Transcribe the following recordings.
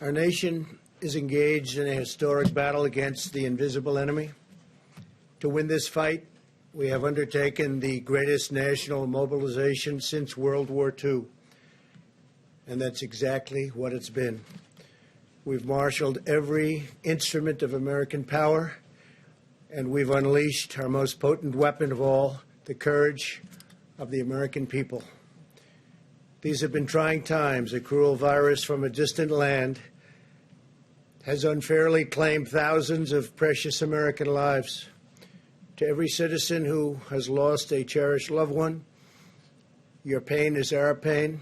Our nation is engaged in a historic battle against the invisible enemy. To win this fight, we have undertaken the greatest national mobilization since World War II, and that's exactly what it's been. We've marshaled every instrument of American power, and we've unleashed our most potent weapon of all, the courage of the American people. These have been trying times. A cruel virus from a distant land has unfairly claimed thousands of precious American lives. To every citizen who has lost a cherished loved one, your pain is our pain.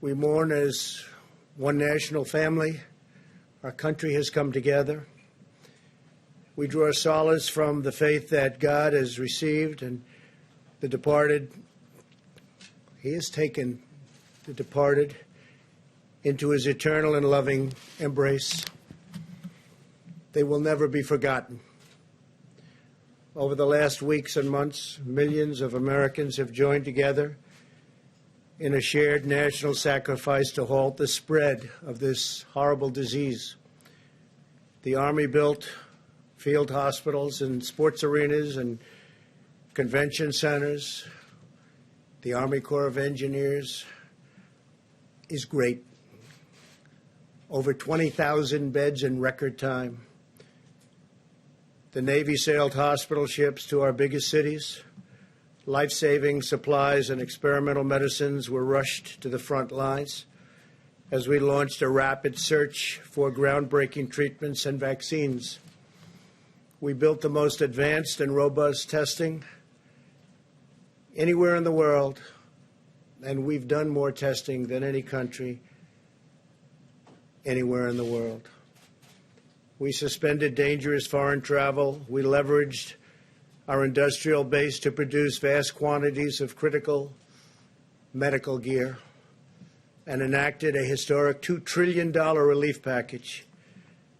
We mourn as one national family. Our country has come together. We draw solace from the faith that God has received and the departed. He has taken the departed into his eternal and loving embrace. They will never be forgotten. Over the last weeks and months, millions of Americans have joined together in a shared national sacrifice to halt the spread of this horrible disease. The Army built field hospitals and sports arenas and convention centers. The Army Corps of Engineers is great. Over 20,000 beds in record time. The Navy sailed hospital ships to our biggest cities. Life-saving supplies and experimental medicines were rushed to the front lines as we launched a rapid search for groundbreaking treatments and vaccines. We built the most advanced and robust testing anywhere in the world, and we've done more testing than any country anywhere in the world. We suspended dangerous foreign travel. We leveraged our industrial base to produce vast quantities of critical medical gear and enacted a historic $2 trillion relief package.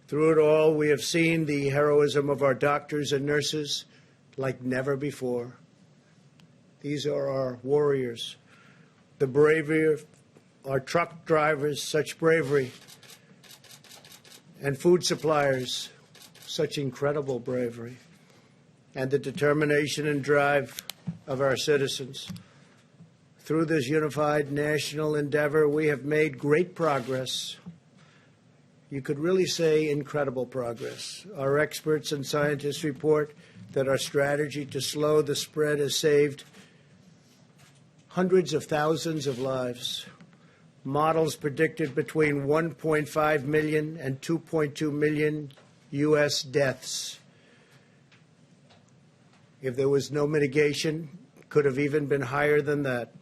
Through it all, we have seen the heroism of our doctors and nurses like never before. These are our warriors. The bravery of our truck drivers, such bravery, and food suppliers, such incredible bravery, and the determination and drive of our citizens. Through this unified national endeavor, we have made great progress. You could really say incredible progress. Our experts and scientists report that our strategy to slow the spread has saved hundreds of thousands of lives. Models predicted between 1.5 million and 2.2 million U.S. deaths. If there was no mitigation, it could have even been higher than that.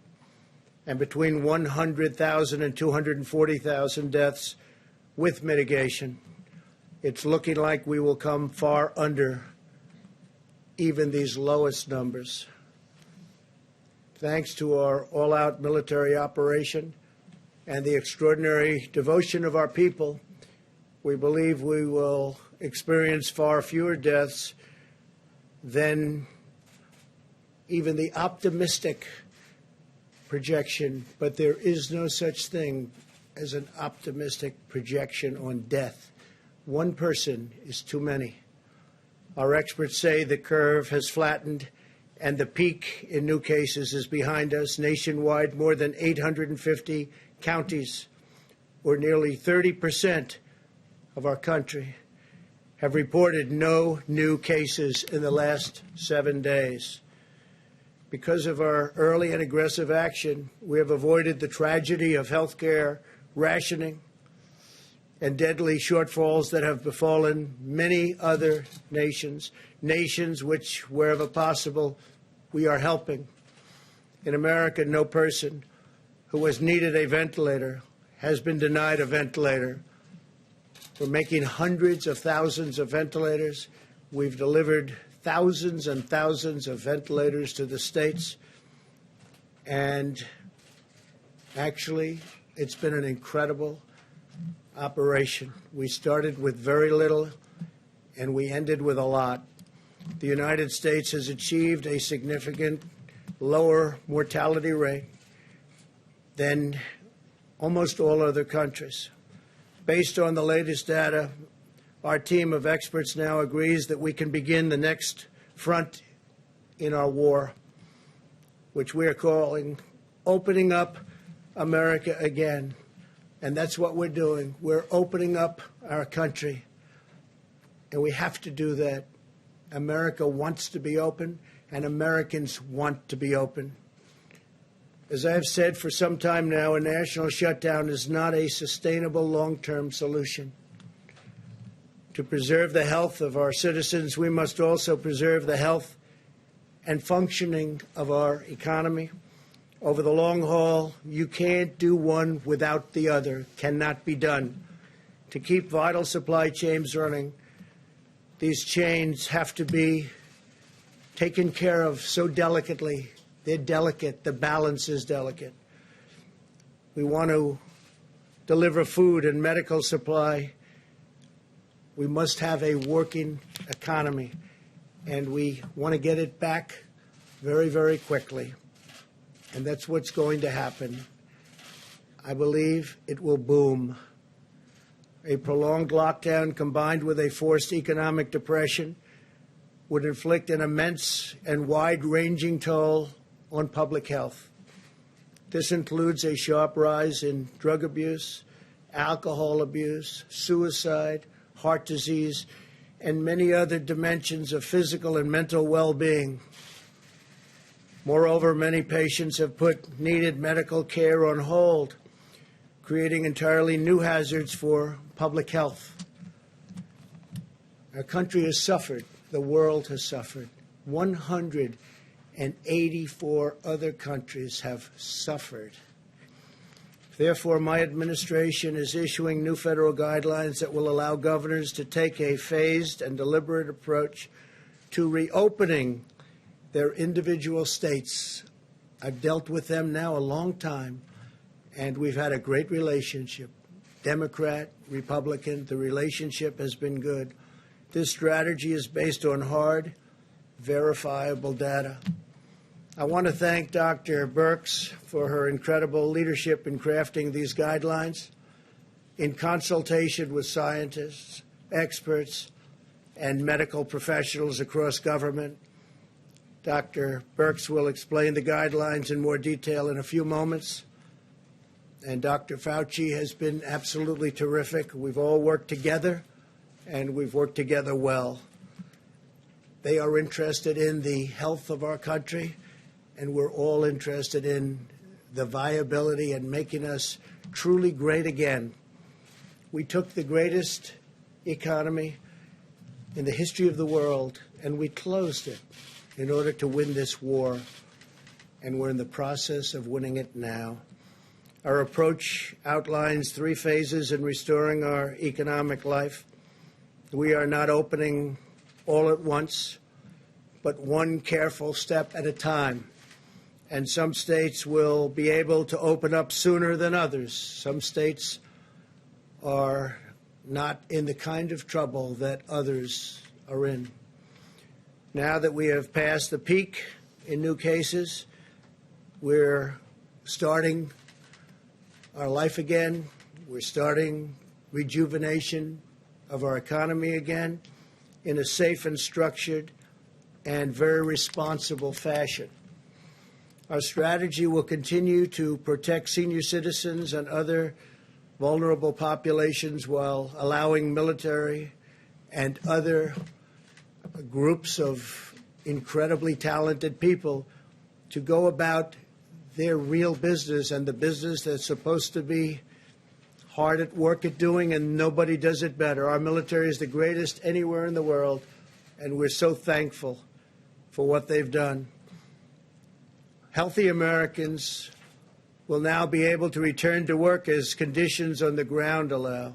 And between 100,000 and 240,000 deaths with mitigation. It's looking like we will come far under even these lowest numbers. Thanks to our all-out military operation and the extraordinary devotion of our people, we believe we will experience far fewer deaths than even the optimistic projection. But there is no such thing as an optimistic projection on death. One person is too many. Our experts say the curve has flattened and the peak in new cases is behind us. Nationwide, more than 850 counties, or nearly 30% of our country, have reported no new cases in the last 7 days. Because of our early and aggressive action, we have avoided the tragedy of health care rationing and deadly shortfalls that have befallen many other nations, nations which, wherever possible, we are helping. In America, no person who has needed a ventilator has been denied a ventilator. We're making hundreds of thousands of ventilators. We've delivered thousands and thousands of ventilators to the states. And actually, it's been an incredible operation. We started with very little, and we ended with a lot. The United States has achieved a significant lower mortality rate than almost all other countries. Based on the latest data, our team of experts now agrees that we can begin the next front in our war, which we are calling opening up America again. And that's what we're doing. We're opening up our country. And we have to do that. America wants to be open, and Americans want to be open. As I have said for some time now, a national shutdown is not a sustainable long-term solution. To preserve the health of our citizens, we must also preserve the health and functioning of our economy. Over the long haul, you can't do one without the other. Cannot be done. To keep vital supply chains running, these chains have to be taken care of so delicately. They're delicate. The balance is delicate. We want to deliver food and medical supply. We must have a working economy, and we want to get it back very, very quickly. And that's what's going to happen. I believe it will boom. A prolonged lockdown combined with a forced economic depression would inflict an immense and wide-ranging toll on public health. This includes a sharp rise in drug abuse, alcohol abuse, suicide, heart disease, and many other dimensions of physical and mental well-being. Moreover, many patients have put needed medical care on hold, creating entirely new hazards for public health. Our country has suffered. The world has suffered. 184 other countries have suffered. Therefore, my administration is issuing new federal guidelines that will allow governors to take a phased and deliberate approach to reopening their individual states. I've dealt with them now a long time, and we've had a great relationship. Democrat, Republican, the relationship has been good. This strategy is based on hard, verifiable data. I want to thank Dr. Birx for her incredible leadership in crafting these guidelines in consultation with scientists, experts, and medical professionals across government. Dr. Birx will explain the guidelines in more detail in a few moments. And Dr. Fauci has been absolutely terrific. We've all worked together, and we've worked together well. They are interested in the health of our country, and we're all interested in the viability and making us truly great again. We took the greatest economy in the history of the world, and we closed it in order to win this war, and we're in the process of winning it now. Our approach outlines 3 phases in restoring our economic life. We are not opening all at once, but one careful step at a time. And some states will be able to open up sooner than others. Some states are not in the kind of trouble that others are in. Now that we have passed the peak in new cases, we're starting our life again. We're starting rejuvenation of our economy again in a safe and structured and very responsible fashion. Our strategy will continue to protect senior citizens and other vulnerable populations while allowing military and other groups of incredibly talented people to go about their real business and the business that's supposed to be hard at work at doing, and nobody does it better. Our military is the greatest anywhere in the world, and we're so thankful for what they've done. Healthy Americans will now be able to return to work as conditions on the ground allow.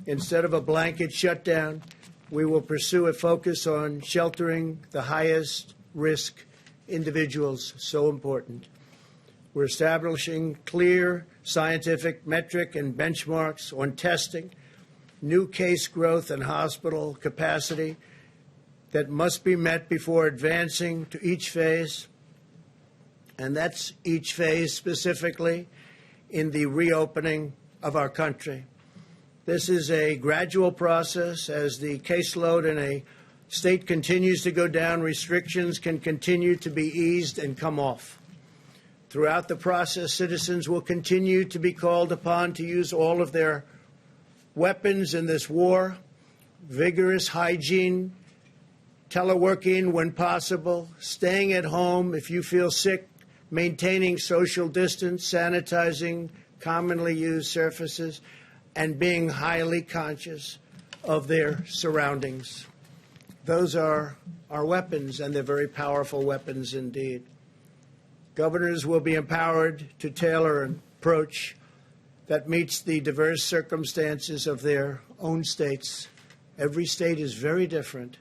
Instead of a blanket shutdown, we will pursue a focus on sheltering the highest risk individuals, so important. We're establishing clear scientific metric and benchmarks on testing, new case growth and hospital capacity that must be met before advancing to each phase. And that's each phase specifically in the reopening of our country. This is a gradual process. As the caseload in a state continues to go down, restrictions can continue to be eased and come off. Throughout the process, citizens will continue to be called upon to use all of their weapons in this war: vigorous hygiene, teleworking when possible, staying at home if you feel sick, maintaining social distance, sanitizing commonly used surfaces, and being highly conscious of their surroundings. Those are our weapons, and they're very powerful weapons indeed. Governors will be empowered to tailor an approach that meets the diverse circumstances of their own states. Every state is very different.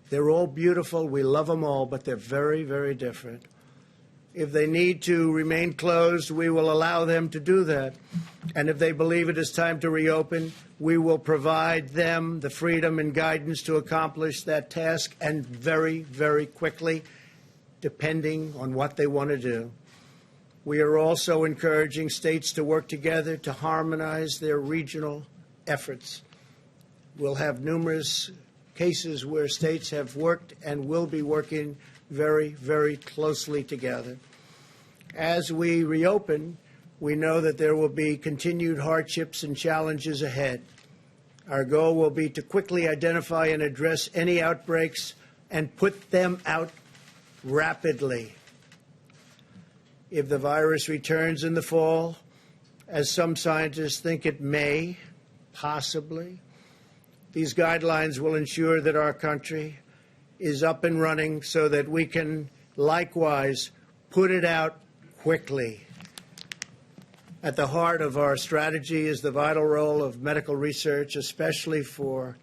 They're all beautiful. We love them all, but they're very, very different. If they need to remain closed, we will allow them to do that. And if they believe it is time to reopen, we will provide them the freedom and guidance to accomplish that task, and very, very quickly, depending on what they want to do. We are also encouraging states to work together to harmonize their regional efforts. We'll have numerous cases where states have worked and will be working very, very closely together. As we reopen, we know that there will be continued hardships and challenges ahead. Our goal will be to quickly identify and address any outbreaks and put them out rapidly. If the virus returns in the fall, as some scientists think it may, possibly, these guidelines will ensure that our country is up and running so that we can likewise put it out quickly. At the heart of our strategy is the vital role of medical research, especially for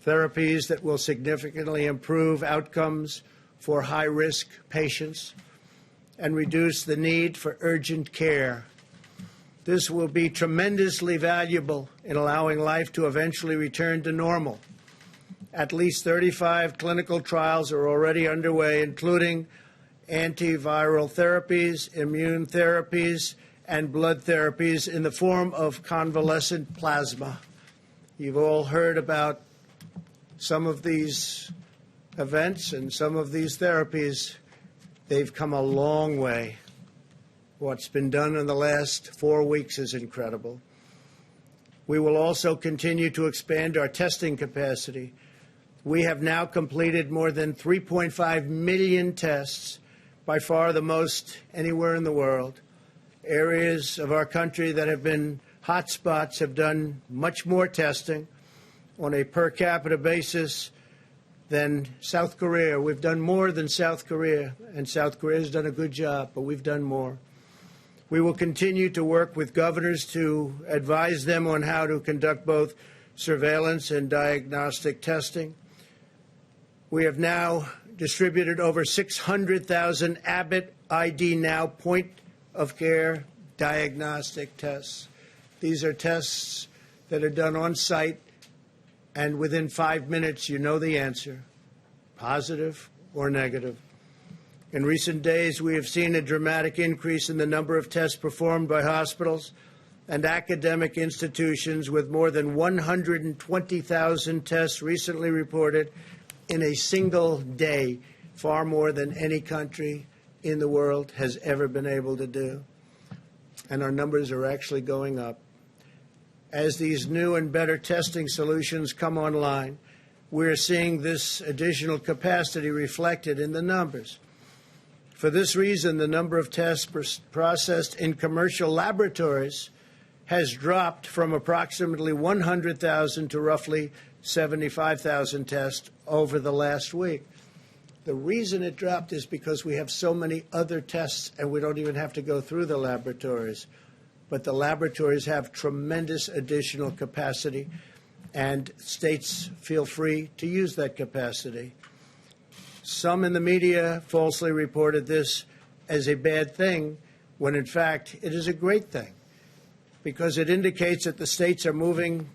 therapies that will significantly improve outcomes for high-risk patients and reduce the need for urgent care. This will be tremendously valuable in allowing life to eventually return to normal. At least 35 clinical trials are already underway, including antiviral therapies, immune therapies, and blood therapies in the form of convalescent plasma. You've all heard about some of these events and some of these therapies. They've come a long way. What's been done in the last 4 weeks is incredible. We will also continue to expand our testing capacity. We have now completed more than 3.5 million tests, by far the most anywhere in the world. Areas of our country that have been hot spots have done much more testing on a per capita basis than South Korea. We've done more than South Korea, and South Korea has done a good job, but we've done more. We will continue to work with governors to advise them on how to conduct both surveillance and diagnostic testing. We have now distributed over 600,000 Abbott ID Now point-of-care diagnostic tests. These are tests that are done on site, and within 5 minutes you know the answer, positive or negative. In recent days, we have seen a dramatic increase in the number of tests performed by hospitals and academic institutions, with more than 120,000 tests recently reported in a single day, far more than any country in the world has ever been able to do. And our numbers are actually going up. As these new and better testing solutions come online, we're seeing this additional capacity reflected in the numbers. For this reason, the number of tests processed in commercial laboratories has dropped from approximately 100,000 to roughly 75,000 tests over the last week. The reason it dropped is because we have so many other tests and we don't even have to go through the laboratories. But the laboratories have tremendous additional capacity, and states feel free to use that capacity. Some in the media falsely reported this as a bad thing, when in fact it is a great thing, because it indicates that the states are moving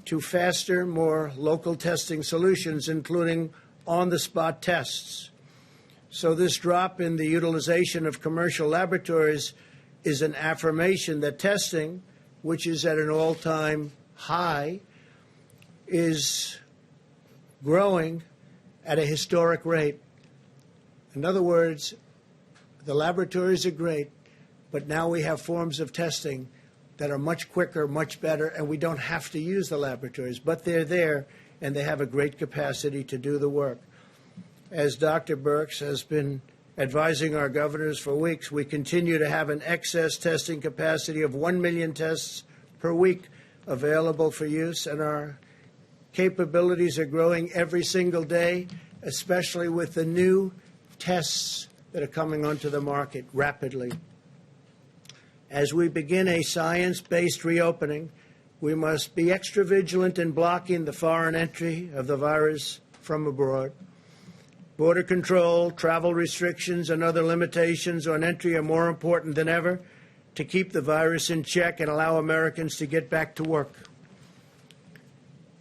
to faster, more local testing solutions, including on-the-spot tests. So this drop in the utilization of commercial laboratories is an affirmation that testing, which is at an all-time high is growing at a historic rate. In other words, the laboratories are great, but now we have forms of testing that are much quicker, much better, and we don't have to use the laboratories, but they're there, and they have a great capacity to do the work. As Dr. Birx has been advising our governors for weeks, we continue to have an excess testing capacity of 1 million tests per week available for use, and our capabilities are growing every single day, especially with the new tests that are coming onto the market rapidly. As we begin a science-based reopening, we must be extra vigilant in blocking the foreign entry of the virus from abroad. Border control, travel restrictions, and other limitations on entry are more important than ever to keep the virus in check and allow Americans to get back to work.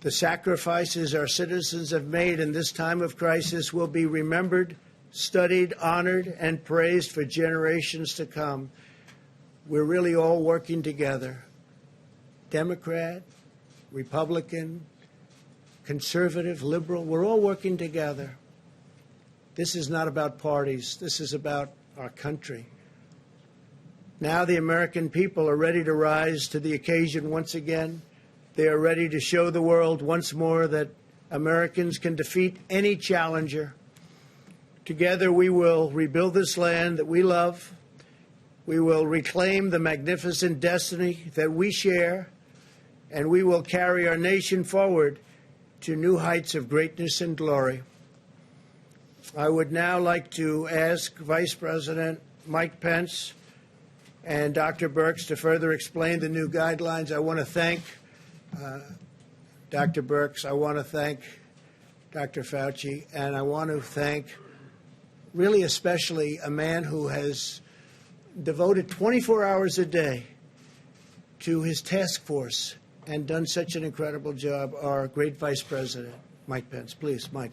The sacrifices our citizens have made in this time of crisis will be remembered, studied, honored, and praised for generations to come. We're really all working together. Democrat, Republican, conservative, liberal, we're all working together. This is not about parties. This is about our country. Now the American people are ready to rise to the occasion once again. They are ready to show the world once more that Americans can defeat any challenger. Together we will rebuild this land that we love. We will reclaim the magnificent destiny that we share, and we will carry our nation forward to new heights of greatness and glory. I would now like to ask Vice President Mike Pence and Dr. Birx to further explain the new guidelines. I want to thank Dr. Birx. I want to thank Dr. Fauci, and I want to thank really especially a man who has devoted 24 hours a day to his task force and done such an incredible job, our great Vice President, Mike Pence. Please, Mike.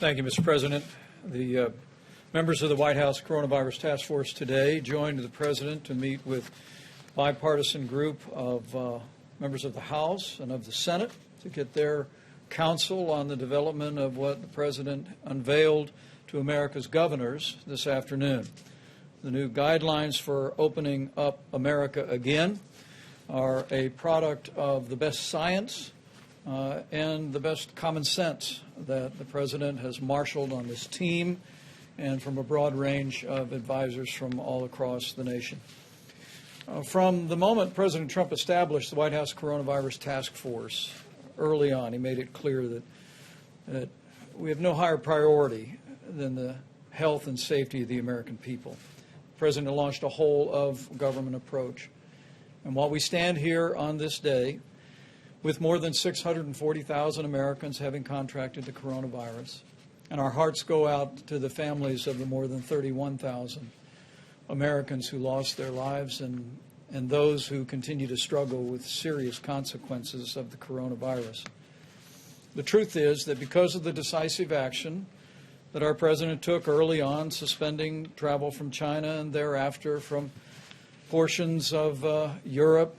Thank you, Mr. President. The members of the White House Coronavirus Task Force today joined the President to meet with a bipartisan group of members of the House and of the Senate to get their counsel on the development of what the President unveiled to America's governors this afternoon. The new guidelines for opening up America again are a product of the best science and the best common sense that the President has marshaled on this team and from a broad range of advisors from all across the nation. From the moment President Trump established the White House Coronavirus Task Force, early on he made it clear that we have no higher priority than the health and safety of the American people. The President launched a whole-of-government approach. And while we stand here on this day, with more than 640,000 Americans having contracted the coronavirus, and our hearts go out to the families of the more than 31,000 Americans who lost their lives and those who continue to struggle with serious consequences of the coronavirus. The truth is that because of the decisive action that our President took early on, suspending travel from China and thereafter from portions of Europe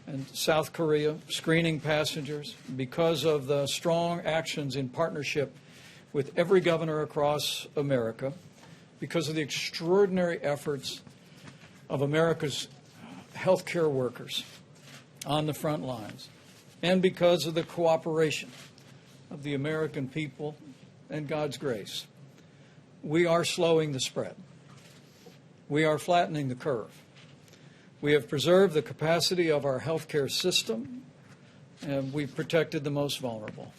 and South Korea, screening passengers, because of the strong actions in partnership with every governor across America, because of the extraordinary efforts of America's healthcare workers on the front lines, and because of the cooperation of the American people and God's grace, we are slowing the spread. We are flattening the curve. We have preserved the capacity of our healthcare system, and we've protected the most vulnerable.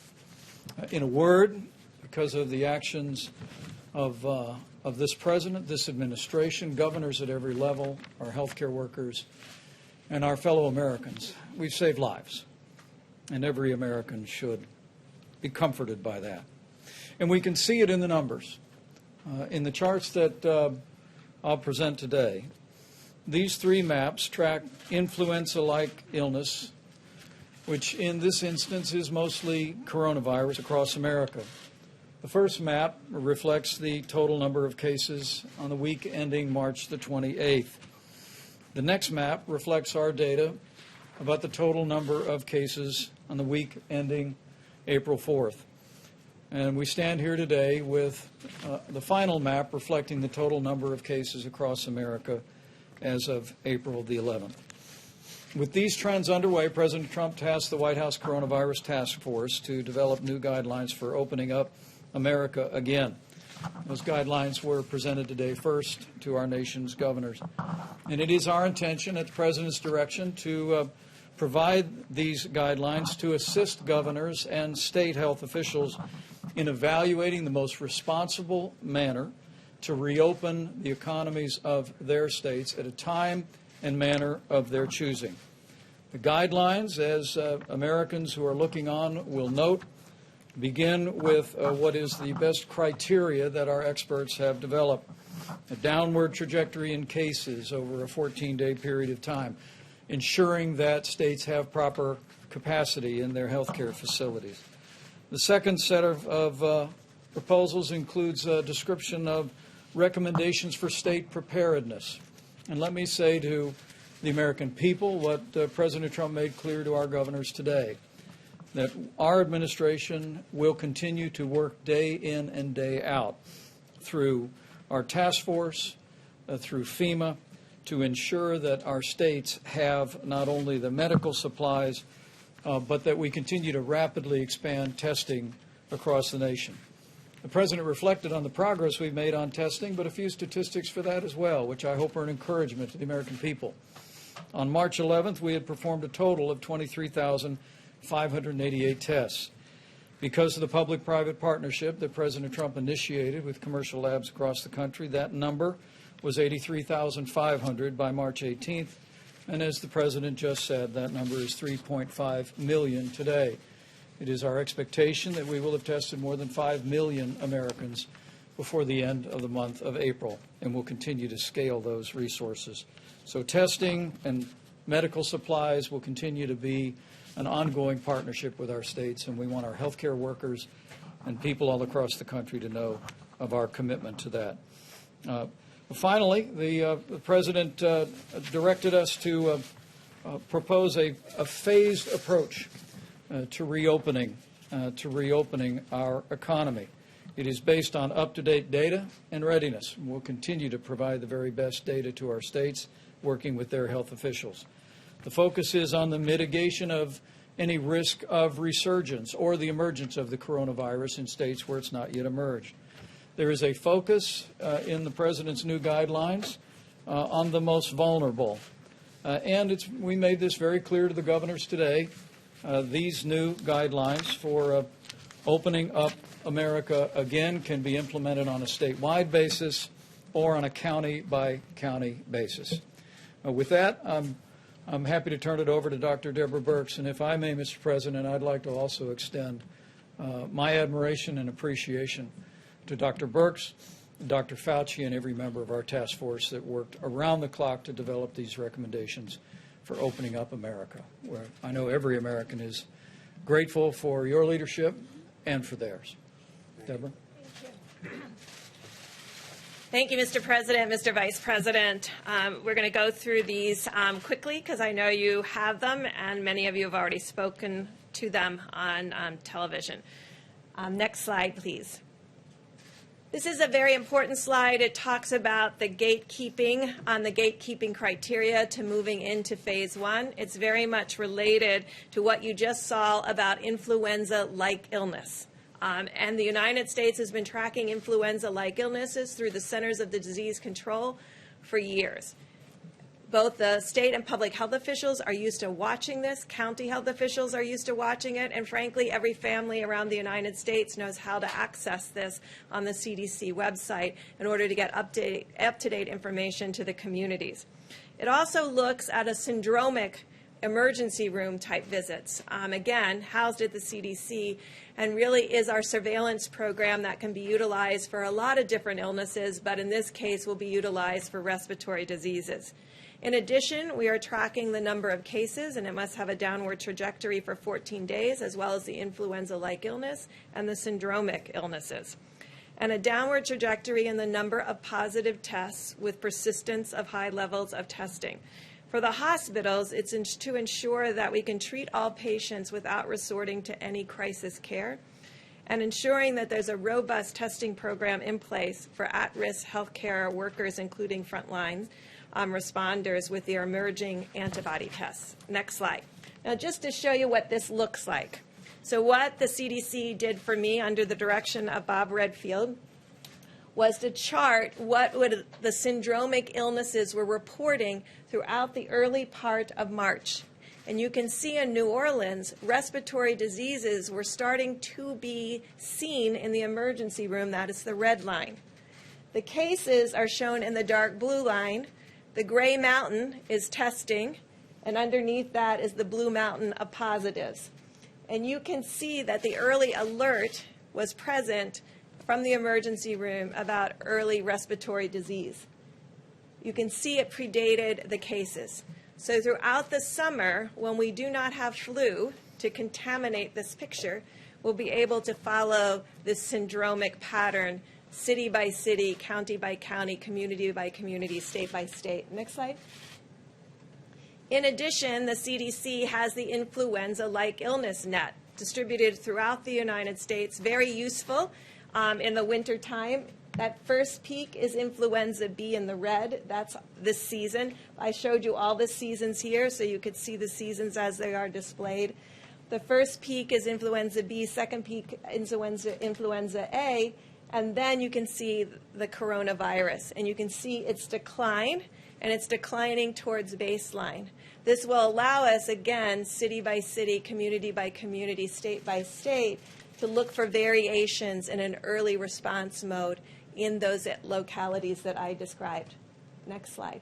In a word, because of the actions of this President, this administration, governors at every level, our healthcare workers, and our fellow Americans, we've saved lives, and every American should be comforted by that. And we can see it in the numbers. In the charts that I'll present today, these three maps track influenza-like illness, which in this instance is mostly coronavirus across America. The first map reflects the total number of cases on the week ending March the 28th. The next map reflects our data about the total number of cases on the week ending April 4th. And we stand here today with the final map reflecting the total number of cases across America as of April the 11th. With these trends underway, President Trump tasked the White House Coronavirus Task Force to develop new guidelines for opening up America again. Those guidelines were presented today first to our nation's governors. And it is our intention, at the President's direction, to provide these guidelines to assist governors and state health officials in evaluating the most responsible manner to reopen the economies of their states at a time and manner of their choosing. The guidelines, as Americans who are looking on will note, begin with what is the best criteria that our experts have developed: a downward trajectory in cases over a 14-day period of time, ensuring that states have proper capacity in their health care facilities. The second set of proposals includes a description of recommendations for state preparedness. And let me say to the American people what President Trump made clear to our governors today, that our administration will continue to work day in and day out through our task force, through FEMA, to ensure that our states have not only the medical supplies, but that we continue to rapidly expand testing across the nation. The President reflected on the progress we've made on testing, but a few statistics for that as well, which I hope are an encouragement to the American people. On March 11th, we had performed a total of 23,588 tests. Because of the public-private partnership that President Trump initiated with commercial labs across the country, that number was 83,500 by March 18th. And as the President just said, that number is 3.5 million today. It is our expectation that we will have tested more than 5 million Americans before the end of the month of April, and we'll continue to scale those resources. So testing and medical supplies will continue to be an ongoing partnership with our states, and we want our healthcare workers and people all across the country to know of our commitment to that. Finally, the President directed us to propose a phased approach to reopening our economy. It is based on up-to-date data and readiness. We'll continue to provide the very best data to our states, working with their health officials. The focus is on the mitigation of any risk of resurgence or the emergence of the coronavirus in states where it's not yet emerged. There is a focus in the President's new guidelines on the most vulnerable. We made this very clear to the governors today. These new guidelines for opening up America again can be implemented on a statewide basis or on a county-by-county basis. With that, I'm happy to turn it over to Dr. Deborah Birx. And if I may, Mr. President, I'd like to also extend my admiration and appreciation to Dr. Birx, Dr. Fauci, and every member of our task force that worked around the clock to develop these recommendations for opening up America, where I know every American is grateful for your leadership and for theirs. Deborah? Thank you, Mr. President, Mr. Vice President. We're going to go through these quickly because I know you have them, and many of you have already spoken to them on television. Next slide, please. This is a very important slide. It talks about the gatekeeping criteria to moving into phase one. It's very much related to what you just saw about influenza-like illness. And the United States has been tracking influenza-like illnesses through the Centers of Disease Control for years. Both the state and public health officials are used to watching this. County health officials are used to watching it. And frankly, every family around the United States knows how to access this on the CDC website in order to get up-to-date information to the communities. It also looks at a syndromic emergency room type visits, again, housed at the CDC, and really is our surveillance program that can be utilized for a lot of different illnesses, but in this case will be utilized for respiratory diseases. In addition, we are tracking the number of cases, and it must have a downward trajectory for 14 days, as well as the influenza-like illness and the syndromic illnesses, and a downward trajectory in the number of positive tests with persistence of high levels of testing. For the hospitals, it's to ensure that we can treat all patients without resorting to any crisis care, and ensuring that there's a robust testing program in place for at-risk healthcare workers, including frontline responders, with their emerging antibody tests. Next slide. Now, just to show you what this looks like. So what the CDC did for me under the direction of Bob Redfield was to chart what the syndromic illnesses were reporting throughout the early part of March. And you can see in New Orleans, respiratory diseases were starting to be seen in the emergency room. That is the red line. The cases are shown in the dark blue line. The gray mountain is testing, and underneath that is the blue mountain of positives. And you can see that the early alert was present from the emergency room about early respiratory disease. You can see it predated the cases. So throughout the summer, when we do not have flu to contaminate this picture, we'll be able to follow this syndromic pattern, city by city, county by county, community by community, state by state. Next slide. In addition, the CDC has the influenza-like illness net distributed throughout the United States, very useful in the winter time. That first peak is influenza B in the red. That's this season. I showed you all the seasons here so you could see the seasons as they are displayed. The first peak is influenza B, second peak influenza A, and then you can see the coronavirus. And you can see its decline, and it's declining towards baseline. This will allow us, again, city by city, community by community, state by state, to look for variations in an early response mode in those localities that I described. Next slide.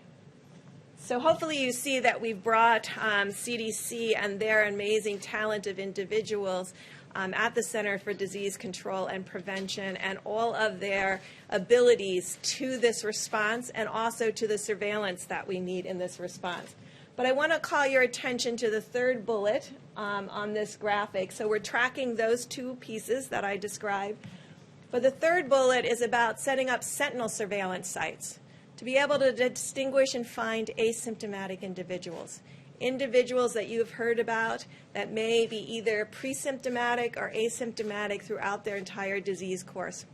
So hopefully you see that we've brought CDC and their amazing talent of individuals at the Center for Disease Control and Prevention and all of their abilities to this response and also to the surveillance that we need in this response. But I want to call your attention to the third bullet on this graphic. So we're tracking those two pieces that I described. But the third bullet is about setting up sentinel surveillance sites to be able to distinguish and find asymptomatic individuals, individuals that you've heard about that may be either pre-symptomatic or asymptomatic throughout their entire disease course.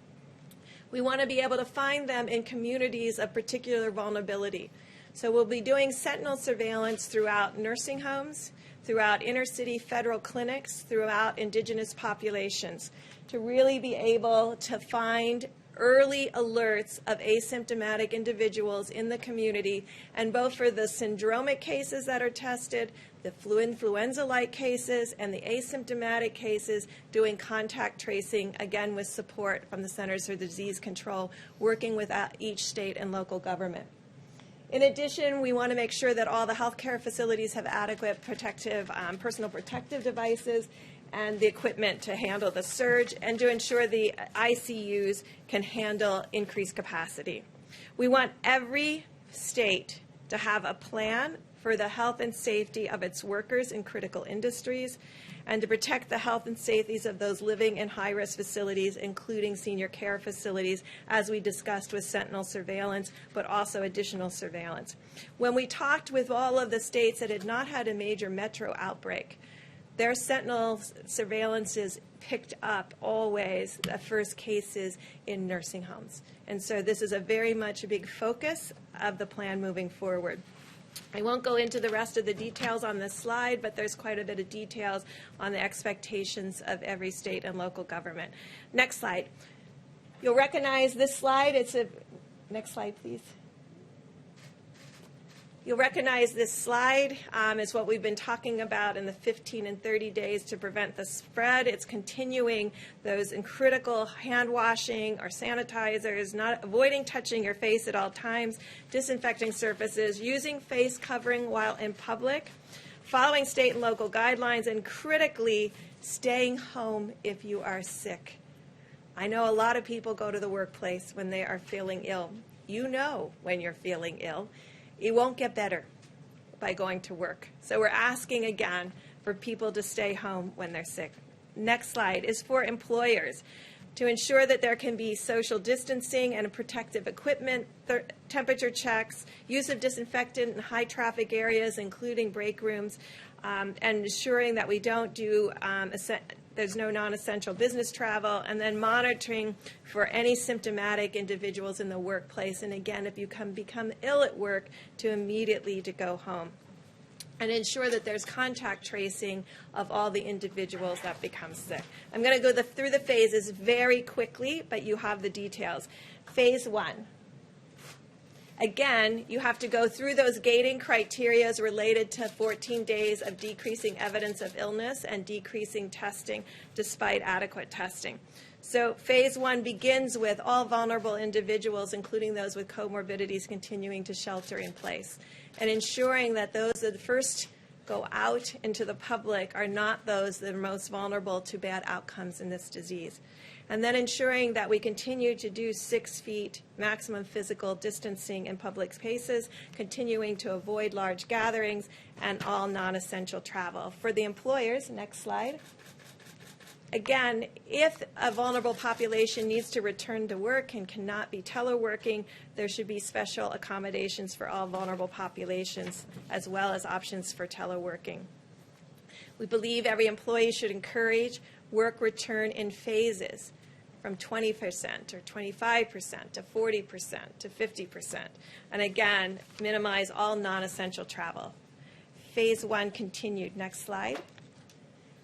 We want to be able to find them in communities of particular vulnerability. So we'll be doing sentinel surveillance throughout nursing homes, throughout inner city federal clinics, throughout indigenous populations, to really be able to find early alerts of asymptomatic individuals in the community, and both for the syndromic cases that are tested, the influenza-like cases, and the asymptomatic cases, doing contact tracing, again with support from the Centers for Disease Control, working with each state and local government. In addition, we want to make sure that all the healthcare facilities have adequate personal protective devices and the equipment to handle the surge, and to ensure the ICUs can handle increased capacity. We want every state to have a plan for the health and safety of its workers in critical industries, and to protect the health and safety of those living in high-risk facilities, including senior care facilities, as we discussed with sentinel surveillance, but also additional surveillance. When we talked with all of the states that had not had a major metro outbreak, their sentinel surveillances picked up always the first cases in nursing homes. And so this is a very much a big focus of the plan moving forward. I won't go into the rest of the details on this slide, but there's quite a bit of details on the expectations of every state and local government. Next slide. You'll recognize this slide. Next slide, please. You'll recognize this slide. It's what we've been talking about in the 15 and 30 days to prevent the spread. It's continuing those critical hand washing or sanitizers, not avoiding touching your face at all times, disinfecting surfaces, using face covering while in public, following state and local guidelines, and critically, staying home if you are sick. I know a lot of people go to the workplace when they are feeling ill. You know when you're feeling ill. It won't get better by going to work. So we're asking again for people to stay home when they're sick. Next slide is for employers to ensure that there can be social distancing and protective equipment, temperature checks, use of disinfectant in high traffic areas, including break rooms, and ensuring that we don't do, there's no non-essential business travel, and then monitoring for any symptomatic individuals in the workplace. And again, if you become ill at work, to immediately to go home. And ensure that there's contact tracing of all the individuals that become sick. I'm going to go through the phases very quickly, but you have the details. Phase 1. Again, you have to go through those gating criteria related to 14 days of decreasing evidence of illness and decreasing testing despite adequate testing. So phase 1 begins with all vulnerable individuals, including those with comorbidities, continuing to shelter in place, and ensuring that those that first go out into the public are not those that are most vulnerable to bad outcomes in this disease. And then ensuring that we continue to do 6 feet maximum physical distancing in public spaces, continuing to avoid large gatherings, and all non-essential travel. For the employers, next slide. Again, if a vulnerable population needs to return to work and cannot be teleworking, there should be special accommodations for all vulnerable populations, as well as options for teleworking. We believe every employee should encourage work return in phases, from 20% or 25% to 40% to 50%. And again, minimize all non-essential travel. Phase 1 continued. Next slide.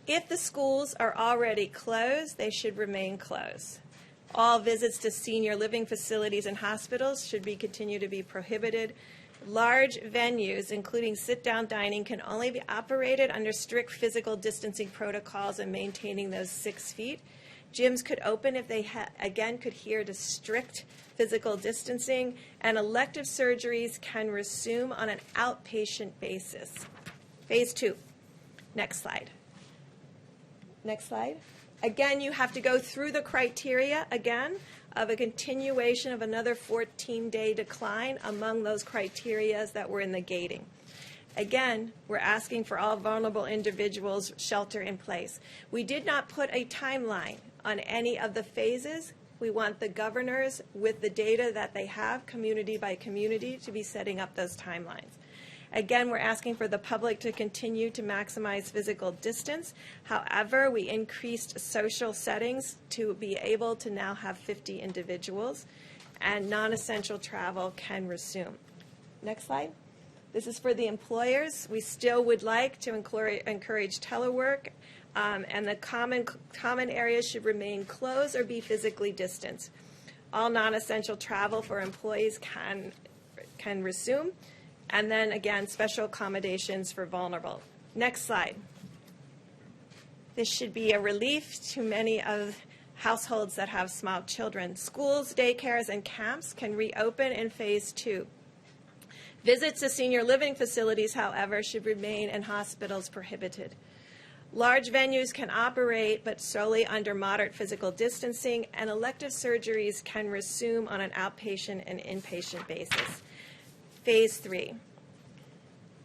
If the schools are already closed, they should remain closed. All visits to senior living facilities and hospitals should continue to be prohibited. Large venues, including sit-down dining, can only be operated under strict physical distancing protocols and maintaining those 6 feet. Gyms could open if they, again, could adhere to strict physical distancing, and elective surgeries can resume on an outpatient basis. Phase 2. Next slide. Next slide. Again, you have to go through the criteria again of a continuation of another 14-day decline among those criteria that were in the gating. Again, we're asking for all vulnerable individuals shelter in place. We did not put a timeline on any of the phases. We want the governors, with the data that they have, community by community, to be setting up those timelines. Again, we're asking for the public to continue to maximize physical distance. However, we increased social settings to be able to now have 50 individuals, and non-essential travel can resume. Next slide. This is for the employers. We still would like to encourage telework, and the common areas should remain closed or be physically distanced. All non-essential travel for employees can resume. And then, again, special accommodations for vulnerable. Next slide. This should be a relief to many of households that have small children. Schools, daycares, and camps can reopen in phase 2. Visits to senior living facilities, however, should remain in hospitals prohibited. Large venues can operate, but solely under moderate physical distancing, and elective surgeries can resume on an outpatient and inpatient basis. Phase 3.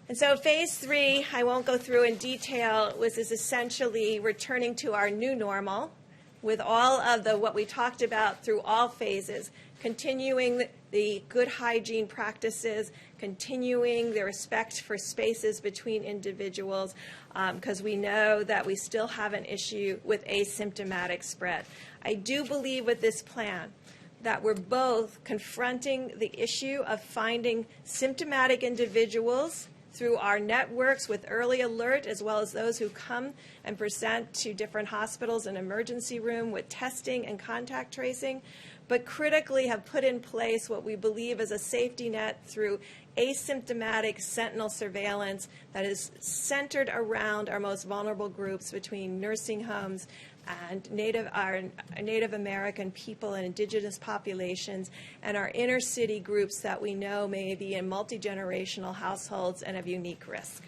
And so phase 3, I won't go through in detail, is essentially returning to our new normal with all of what we talked about through all phases, continuing the good hygiene practices, continuing the respect for spaces between individuals, because we know that we still have an issue with asymptomatic spread. I do believe with this plan that we're both confronting the issue of finding symptomatic individuals through our networks with early alert, as well as those who come and present to different hospitals and emergency room with testing and contact tracing, but critically have put in place what we believe is a safety net through asymptomatic sentinel surveillance that is centered around our most vulnerable groups between nursing homes and our Native American people and indigenous populations, and our inner city groups that we know may be in multi-generational households and of unique risk.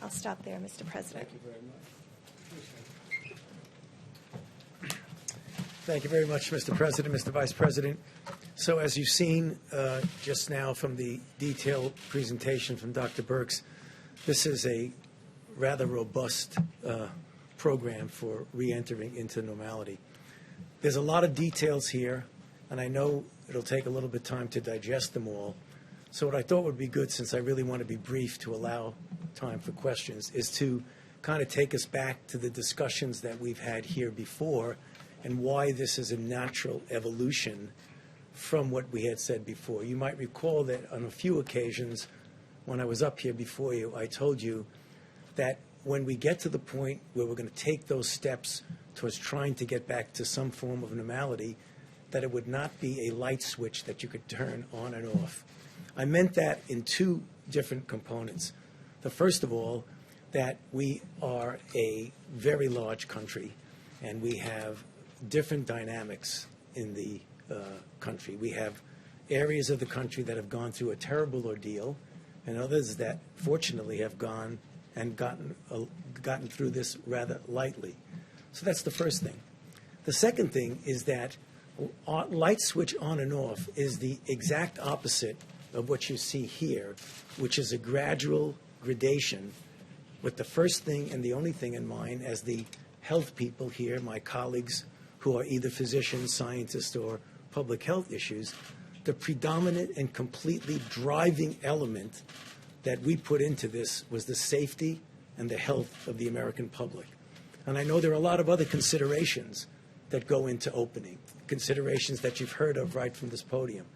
I'll stop there, Mr. President. Thank you very much. Thank you very much, Mr. President, Mr. Vice President. So as you've seen just now from the detailed presentation from Dr. Birx, this is a rather robust program for reentering into normality. There's a lot of details here, and I know it'll take a little bit of time to digest them all. So what I thought would be good, since I really want to be brief to allow time for questions, is to kind of take us back to the discussions that we've had here before and why this is a natural evolution from what we had said before. You might recall that on a few occasions when I was up here before you, I told you that when we get to the point where we're going to take those steps towards trying to get back to some form of normality, that it would not be a light switch that you could turn on and off. I meant that in two different components. The first of all, that we are a very large country, and we have different dynamics in the country. We have areas of the country that have gone through a terrible ordeal, and others that fortunately have gone and gotten through this rather lightly. So that's the first thing. The second thing is that light switch on and off is the exact opposite of what you see here, which is a gradual gradation with the first thing and the only thing in mind as the health people here, my colleagues who are either physicians, scientists, or public health issues, the predominant and completely driving element that we put into this was the safety and the health of the American public. And I know there are a lot of other considerations that go into opening, considerations that you've heard of right from this podium.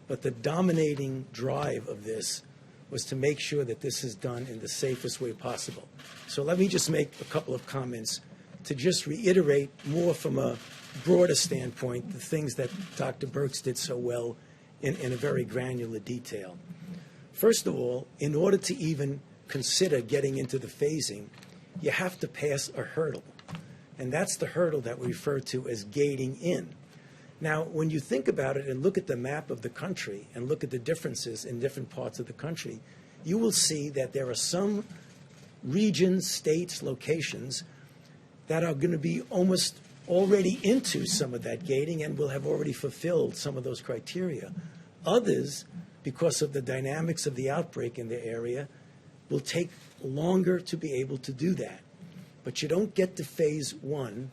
But the dominating drive of this was to make sure that this is done in the safest way possible. So let me just make a couple of comments to just reiterate more from a broader standpoint the things that Dr. Birx did so well in a very granular detail. First of all, in order to even consider getting into the phasing, you have to pass a hurdle. And that's the hurdle that we refer to as gating in. Now, when you think about it and look at the map of the country and look at the differences in different parts of the country, you will see that there are some regions, states, locations that are going to be almost already into some of that gating and will have already fulfilled some of those criteria. Others, because of the dynamics of the outbreak in the area, will take longer to be able to do that. But you don't get to phase one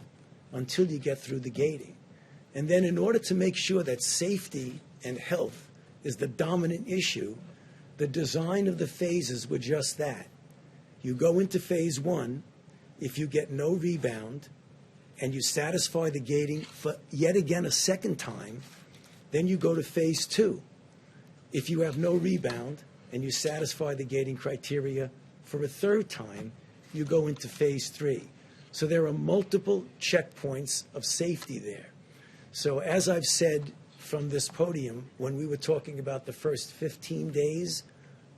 until you get through the gating. And then in order to make sure that safety and health is the dominant issue, the design of the phases were just that. You go into phase one, if you get no rebound, and you satisfy the gating for yet again a second time, then you go to phase two. If you have no rebound and you satisfy the gating criteria for a third time, you go into phase three. So there are multiple checkpoints of safety there. So as I've said from this podium, when we were talking about the first 15 days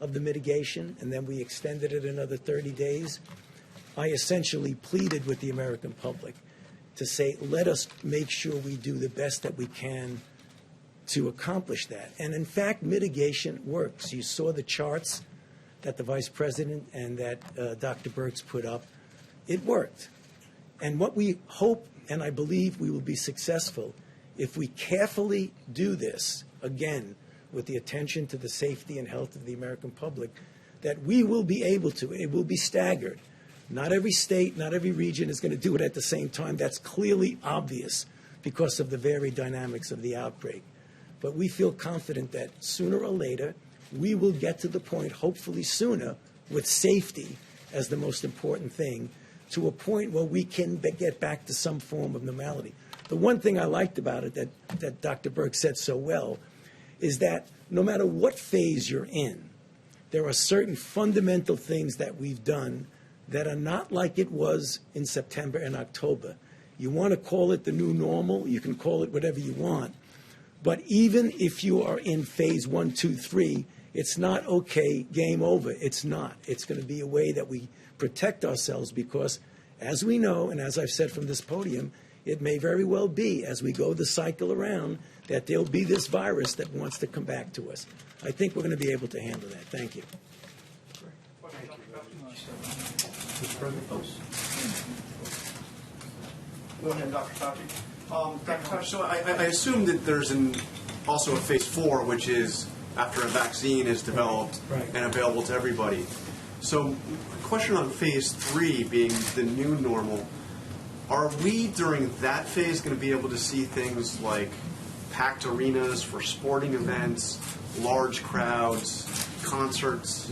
of the mitigation, and then we extended it another 30 days, I essentially pleaded with the American public to say, let us make sure we do the best that we can to accomplish that. And in fact, mitigation works. You saw the charts that the Vice President and that Dr. Birx put up. It worked. And what we hope, and I believe we will be successful, if we carefully do this, again, with the attention to the safety and health of the American public, that we will be able to, it will be staggered. Not every state, not every region is going to do it at the same time. That's clearly obvious because of the varied dynamics of the outbreak. But we feel confident that sooner or later, we will get to the point, hopefully sooner, with safety as the most important thing, to a point where we can get back to some form of normality. The one thing I liked about it that Dr. Birx said so well is that no matter what phase you're in, there are certain fundamental things that we've done that are not like it was in September and October. You want to call it the new normal, you can call it whatever you want. But even if you are in phase 1, 2, 3, it's not okay, game over. It's not. It's going to be a way that we protect ourselves because, as we know, and as I've said from this podium, it may very well be, as we go the cycle around, that there'll be this virus that wants to come back to us. I think we're going to be able to handle that. Thank you. Go ahead, Dr. Fauci. So I assume that there's also a phase 4, which is after a vaccine is developed and available to everybody. So a question on phase 3 being the new normal, are we during that phase going to be able to see things like packed arenas for sporting events, large crowds, concerts?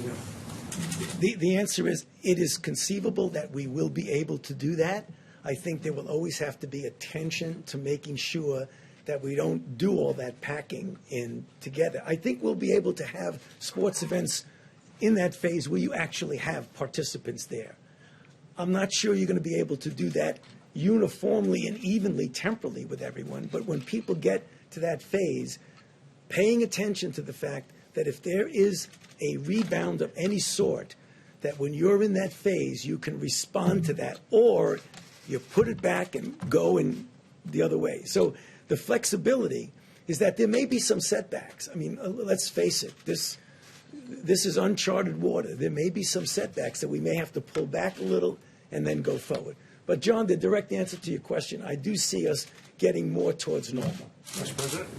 The answer is, it is conceivable that we will be able to do that. I think there will always have to be attention to making sure that we don't do all that packing in together. I think we'll be able to have sports events in that phase where you actually have participants there. I'm not sure you're going to be able to do that uniformly and evenly temporally with everyone, but when people get to that phase, paying attention to the fact that if there is a rebound of any sort, that when you're in that phase, you can respond to that, or you put it back and go in the other way. So the flexibility is that there may be some setbacks. I mean, let's face it, this is uncharted water. There may be some setbacks that we may have to pull back a little and then go forward. But, John, the direct answer to your question, I do see us getting more towards normal. Mr. President?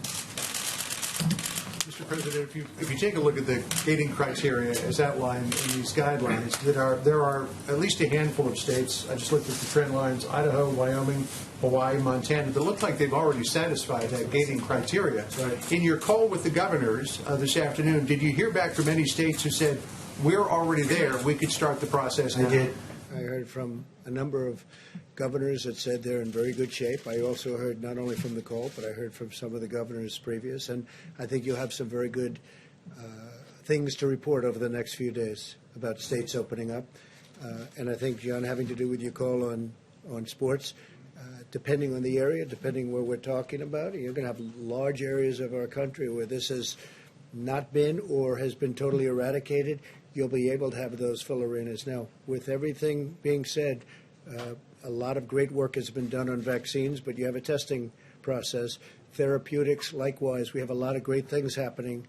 Mr. President, if you take a look at the gating criteria as outlined in these guidelines, there are at least a handful of states. I just looked at the trend lines: Idaho, Wyoming, Hawaii, Montana, that look like they've already satisfied that gating criteria. Right. In your call with the governors this afternoon, did you hear back from any states who said, we're already there, we could start the process now? I did. I heard from a number of governors that said they're in very good shape. I also heard not only from the call, but I heard from some of the governors previous. And I think you'll have some very good things to report over the next few days about states opening up. And I think, John, having to do with your call on sports, depending on the area, depending where we're talking about, you're going to have large areas of our country where this has not been or has been totally eradicated. You'll be able to have those full arenas. Now, with everything being said, a lot of great work has been done on vaccines, but you have a testing process. Therapeutics, likewise, we have a lot of great things happening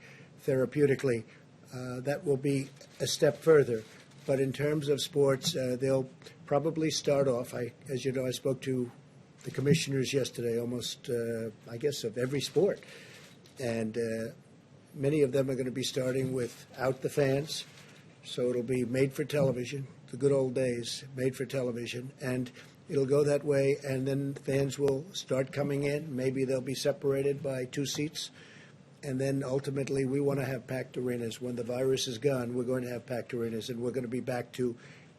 therapeutically. That will be a step further. But in terms of sports, they'll probably start off. As you know, I spoke to the commissioners yesterday, almost, I guess, of every sport. And many of them are going to be starting without the fans. So it'll be made for television, the good old days, made for television. And it'll go that way, and then fans will start coming in. Maybe they'll be separated by 2 seats. And then ultimately we want to have packed arenas. When the virus is gone, we're going to have packed arenas, and we're going to be back to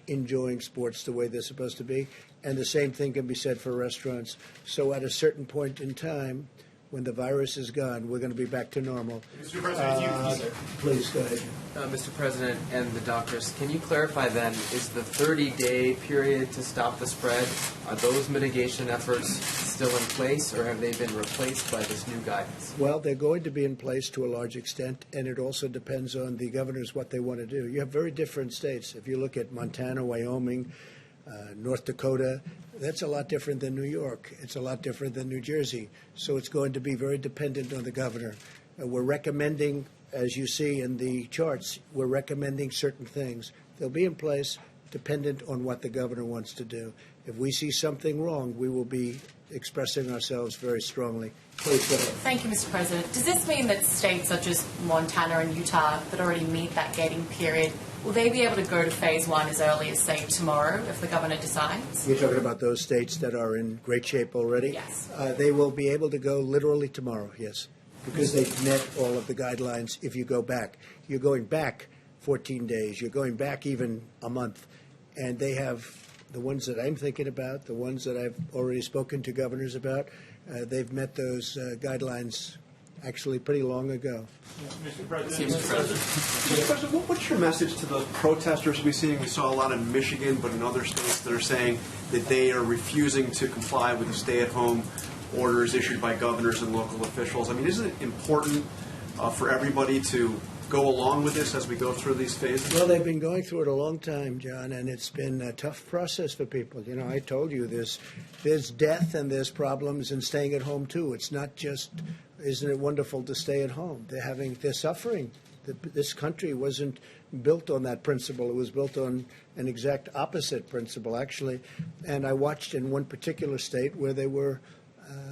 enjoying sports the way they're supposed to be. And the same thing can be said for restaurants. So at a certain point in time, when the virus is gone, we're going to be back to normal. Mr. President, please go ahead. Mr. President and the doctors, can you clarify then, is the 30-day period to stop the spread, are those mitigation efforts still in place, or have they been replaced by this new guidance? Well, they're going to be in place to a large extent, and it also depends on the governors what they want to do. You have very different states. If you look at Montana, Wyoming, North Dakota, that's a lot different than New York. It's a lot different than New Jersey. So it's going to be very dependent on the governor. We're recommending, as you see in the charts, we're recommending certain things. They'll be in place dependent on what the governor wants to do. If we see something wrong, we will be expressing ourselves very strongly. Please go ahead. Thank you, Mr. President. Does this mean that states such as Montana and Utah that already meet that gating period, will they be able to go to phase 1 as early as, say, tomorrow if the governor decides? You're talking about those states that are in great shape already? Yes. They will be able to go literally tomorrow, yes, because they've met all of the guidelines. If you go back, you're going back 14 days. You're going back even a month. And they have the ones that I'm thinking about, the ones that I've already spoken to governors about, they've met those guidelines actually pretty long ago. Mr. President, what's your message to those protesters we saw a lot in Michigan, but in other states that are saying that they are refusing to comply with the stay-at-home orders issued by governors and local officials? I mean, isn't it important for everybody to go along with this as we go through these phases? Well, they've been going through it a long time, John, and it's been a tough process for people. You know, I told you there's death and there's problems in staying at home, too. It's not just, isn't it wonderful to stay at home? They're suffering. This country wasn't built on that principle. It was built on an exact opposite principle, actually. And I watched in one particular state where they were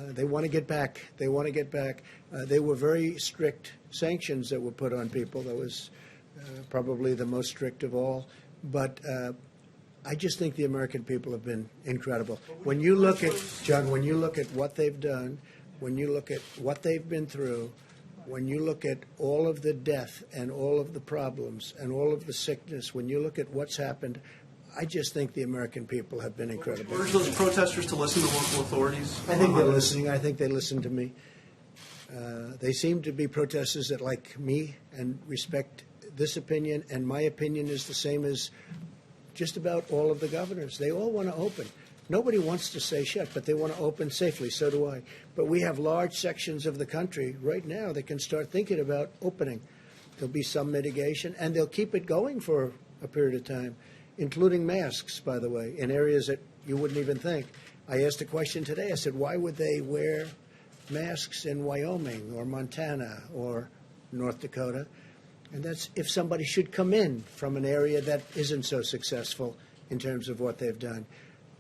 They want to get back. They want to get back. They were very strict sanctions that were put on people. That was probably the most strict of all. But I just think the American people have been incredible. When you look at, John, when you look at what they've done, when you look at what they've been through, when you look at all of the death and all of the problems and all of the sickness, when you look at what's happened, I just think the American people have been incredible. Urge those protesters to listen to local authorities? I think they're listening. I think they listen to me. They seem to be protesters that like me and respect this opinion, and my opinion is the same as just about all of the governors. They all want to open. Nobody wants to stay shut, but they want to open safely. So do I. But we have large sections of the country right now that can start thinking about opening. There'll be some mitigation, and they'll keep it going for a period of time, including masks, by the way, in areas that you wouldn't even think. I asked a question today. I said, why would they wear masks in Wyoming or Montana or North Dakota? And that's if somebody should come in from an area that isn't so successful in terms of what they've done.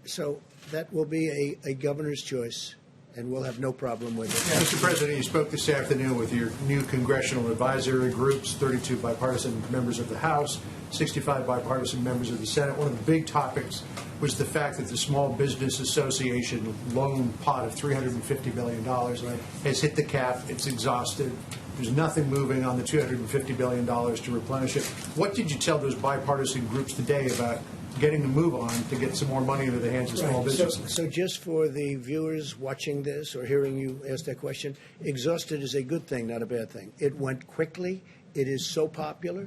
So that will be a governor's choice, and we'll have no problem with it. Yeah, Mr. President, you spoke this afternoon with your new congressional advisory groups, 32 bipartisan members of the House, 65 bipartisan members of the Senate. One of the big topics was the fact that the Small Business Association loan pot of $350 billion has hit the cap. It's exhausted. There's nothing moving on the $250 billion to replenish it. What did you tell those bipartisan groups today about getting the move on to get some more money into the hands of small businesses? So just for the viewers watching this or hearing you ask that question, exhausted is a good thing, not a bad thing. It went quickly. It is so popular.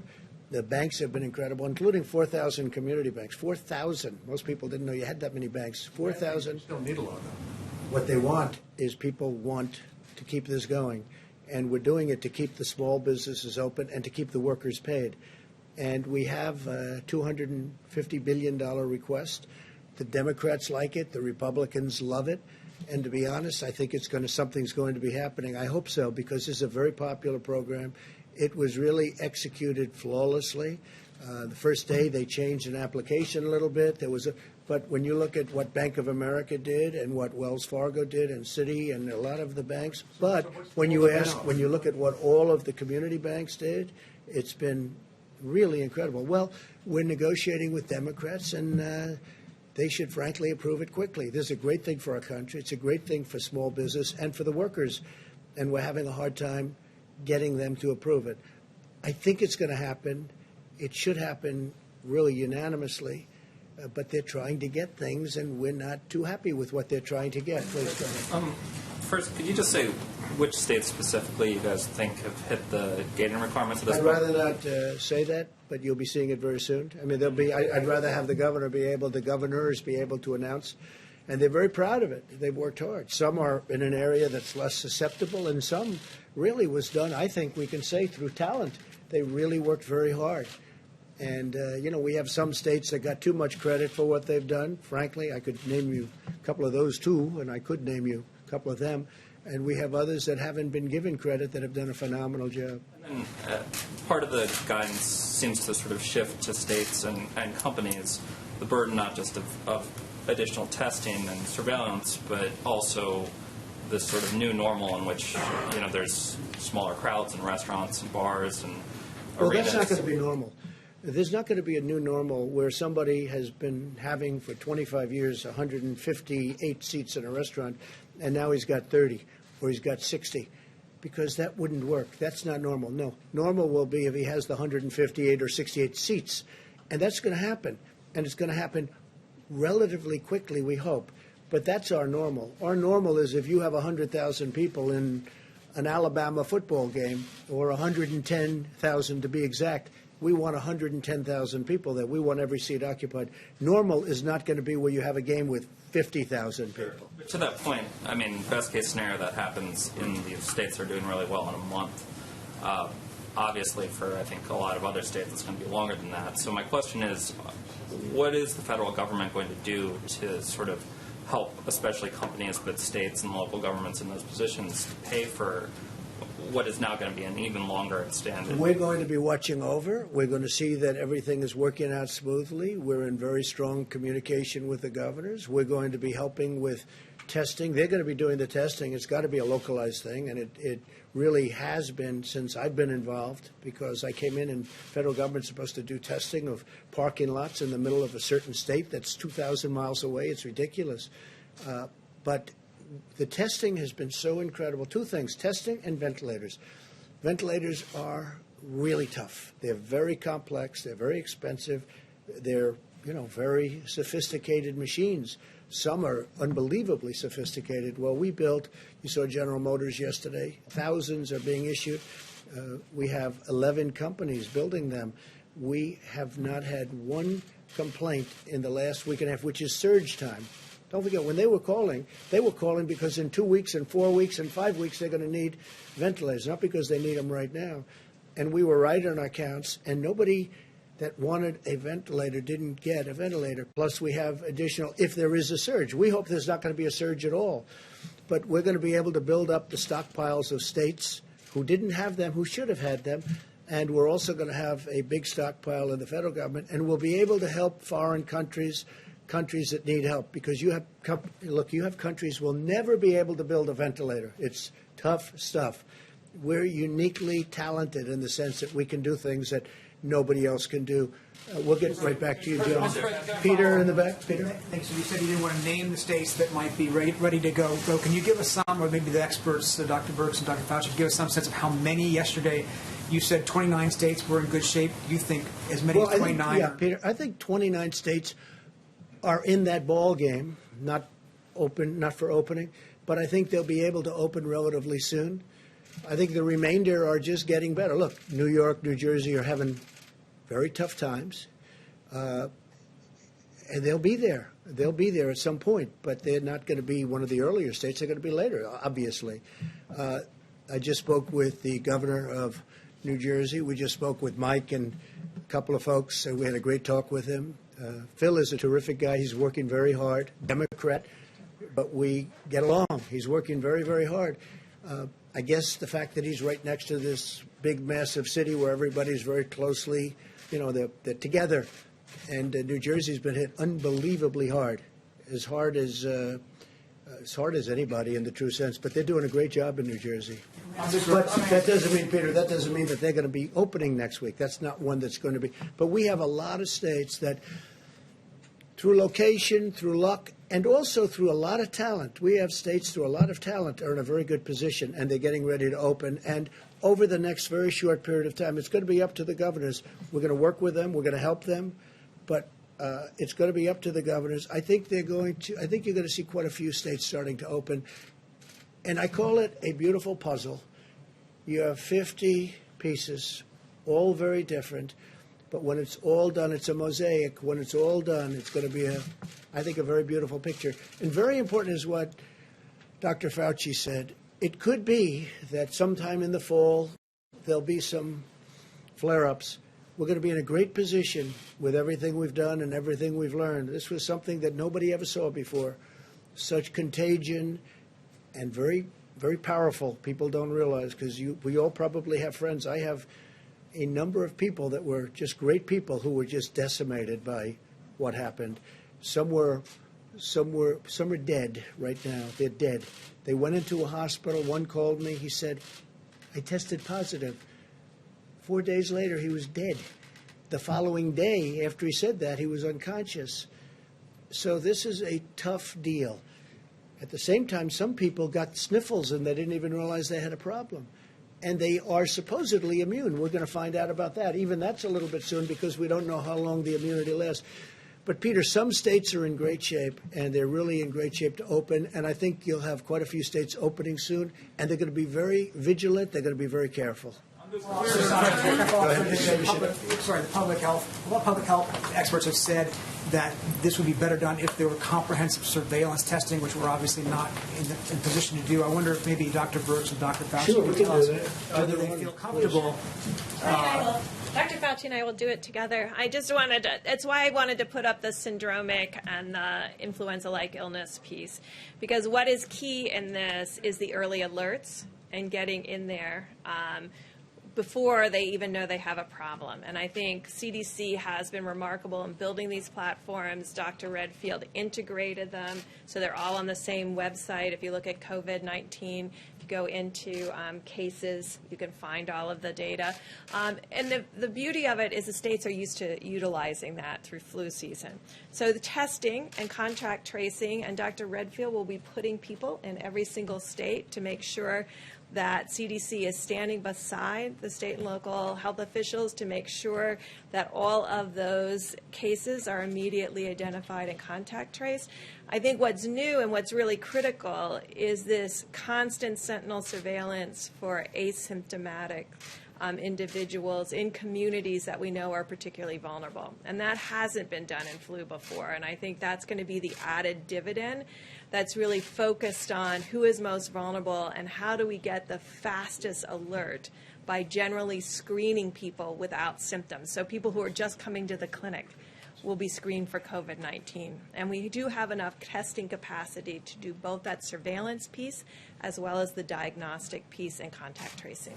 The banks have been incredible, including 4,000 community banks. 4,000. Most people didn't know you had that many banks. 4,000. Don't need a lot, though. What they want is people want to keep this going. And we're doing it to keep the small businesses open and to keep the workers paid. And we have a $250 billion request. The Democrats like it. The Republicans love it. And to be honest, I think something's going to be happening. I hope so, because this is a very popular program. It was really executed flawlessly. The first day they changed an application a little bit. But when you look at what Bank of America did and what Wells Fargo did and Citi and a lot of the banks, but when you look at what all of the community banks did, it's been really incredible. Well, we're negotiating with Democrats, and they should frankly approve it quickly. This is a great thing for our country. It's a great thing for small business and for the workers, and we're having a hard time getting them to approve it. I think it's going to happen. It should happen really unanimously, but they're trying to get things, and we're not too happy with what they're trying to get. Please go ahead. First, could you just say which states specifically you guys think have hit the gating requirements of this? I'd rather not say that, but you'll be seeing it very soon. I mean, I'd rather have the governors be able to announce, and they're very proud of it. They've worked hard. Some are in an area that's less susceptible, and some really was done, I think we can say, through talent. They really worked very hard. And, we have some states that got too much credit for what they've done. Frankly, I could name you a couple of those too, and I could name you a couple of them. And we have others that haven't been given credit that have done a phenomenal job. And part of the guidance seems to sort of shift to states and companies the burden not just of additional testing and surveillance, but also this sort of new normal in which, there's smaller crowds in restaurants and bars and arenas. Well, that's not going to be normal. There's not going to be a new normal where somebody has been having for 25 years 158 seats in a restaurant, and now he's got 30 or he's got 60, because that wouldn't work. That's not normal. No. Normal will be if he has the 158 or 68 seats, and that's going to happen. And it's going to happen relatively quickly, we hope. But that's our normal. Our normal is if you have 100,000 people in an Alabama football game, or 110,000 to be exact, we want 110,000 people there. We want every seat occupied. Normal is not going to be where you have a game with 50,000 people. To that point, I mean, best case scenario that happens in the states that are doing really well in a month. Obviously, for I think a lot of other states, it's going to be longer than that. So my question is, what is the federal government going to do to sort of help, especially companies, but states and local governments in those positions, pay for what is now going to be an even longer extended? We're going to be watching over. We're going to see that everything is working out smoothly. We're in very strong communication with the governors. We're going to be helping with testing. They're going to be doing the testing. It's got to be a localized thing, and it really has been since I've been involved, because I came in and federal government's supposed to do testing of parking lots in the middle of a certain state that's 2,000 miles away. It's ridiculous. But the testing has been so incredible. Two things, testing and ventilators. Ventilators are really tough. They're very complex. They're very expensive. They're, very sophisticated machines. Some are unbelievably sophisticated. Well, we built, you saw General Motors yesterday, thousands are being issued. We have 11 companies building them. We have not had one complaint in the last week and a half, which is surge time. Don't forget, when they were calling because in 2 weeks and 4 weeks and 5 weeks they're going to need ventilators, not because they need them right now. And we were right on our counts, and nobody that wanted a ventilator didn't get a ventilator. Plus, we have additional, if there is a surge. We hope there's not going to be a surge at all. But we're going to be able to build up the stockpiles of states who didn't have them, who should have had them. And we're also going to have a big stockpile in the federal government. And we'll be able to help foreign countries that need help. Because you have countries will never be able to build a ventilator. It's tough stuff. We're uniquely talented in the sense that we can do things that nobody else can do. We'll get right back to you, John. Peter in the back. Peter. Thanks. You said you didn't want to name the states that might be ready to go. Can you give us some, or maybe the experts, Dr. Birx and Dr. Fauci, give us some sense of how many yesterday? You said 29 states were in good shape. Do you think as many as 29? Peter, I think 29 states are in that ball game, not for opening, but I think they'll be able to open relatively soon. I think the remainder are just getting better. Look, New York, New Jersey are having very tough times, and they'll be there. They'll be there at some point, but they're not going to be one of the earlier states. They're going to be later, obviously. I just spoke with the governor of New Jersey. We just spoke with Mike and a couple of folks, and we had a great talk with him. Phil is a terrific guy. He's working very hard, Democrat, but we get along. He's working very, very hard. I guess the fact that he's right next to this big, massive city where everybody's very closely, they're together. And New Jersey's been hit unbelievably hard as hard as anybody in the true sense. But they're doing a great job in New Jersey. But that doesn't mean, Peter, that they're going to be opening next week. That's not one that's going to be. But we have a lot of states that, through location, through luck, and also through a lot of talent. We have states through a lot of talent are in a very good position, and they're getting ready to open. And over the next very short period of time, it's going to be up to the governors. We're going to work with them. We're going to help them. But it's going to be up to the governors. I think you're going to see quite a few states starting to open. And I call it a beautiful puzzle. You have 50 pieces, all very different. But when it's all done, it's a mosaic. When it's all done, it's going to be, I think, a very beautiful picture. And very important is what Dr. Fauci said. It could be that sometime in the fall, there'll be some flare-ups. We're going to be in a great position with everything we've done and everything we've learned. This was something that nobody ever saw before. Such contagion and very, very powerful. People don't realize, because we all probably have friends. I have a number of people that were just great people who were just decimated by what happened. Some are dead right now. They're dead. They went into a hospital. One called me. He said, I tested positive. 4 days later, he was dead. The following day, after he said that, he was unconscious. So this is a tough deal. At the same time, some people got sniffles and they didn't even realize they had a problem. And they are supposedly immune. We're going to find out about that. Even that's a little bit soon, because we don't know how long the immunity lasts. But, Peter, some states are in great shape, and they're really in great shape to open. And I think you'll have quite a few states opening soon. And they're going to be very vigilant. They're going to be very careful. The public health experts have said that this would be better done if there were comprehensive surveillance testing, which we're obviously not in position to do. I wonder if maybe Dr. Birx and Dr. Fauci could tell us whether they feel comfortable. Dr. Fauci and I will do it together. It's why I wanted to put up the syndromic and the influenza-like illness piece, because what is key in this is the early alerts and getting in there. before they even know they have a problem. And I think CDC has been remarkable in building these platforms. Dr. Redfield integrated them, so they're all on the same website. If you look at COVID-19, if you go into cases, you can find all of the data. And the beauty of it is the states are used to utilizing that through flu season. So the testing and contact tracing, and Dr. Redfield will be putting people in every single state to make sure that CDC is standing beside the state and local health officials to make sure that all of those cases are immediately identified and contact traced. I think what's new and what's really critical is this constant sentinel surveillance for asymptomatic individuals in communities that we know are particularly vulnerable. And that hasn't been done in flu before. And I think that's going to be the added dividend that's really focused on who is most vulnerable and how do we get the fastest alert by generally screening people without symptoms. So people who are just coming to the clinic will be screened for COVID-19. And we do have enough testing capacity to do both that surveillance piece as well as the diagnostic piece and contact tracing.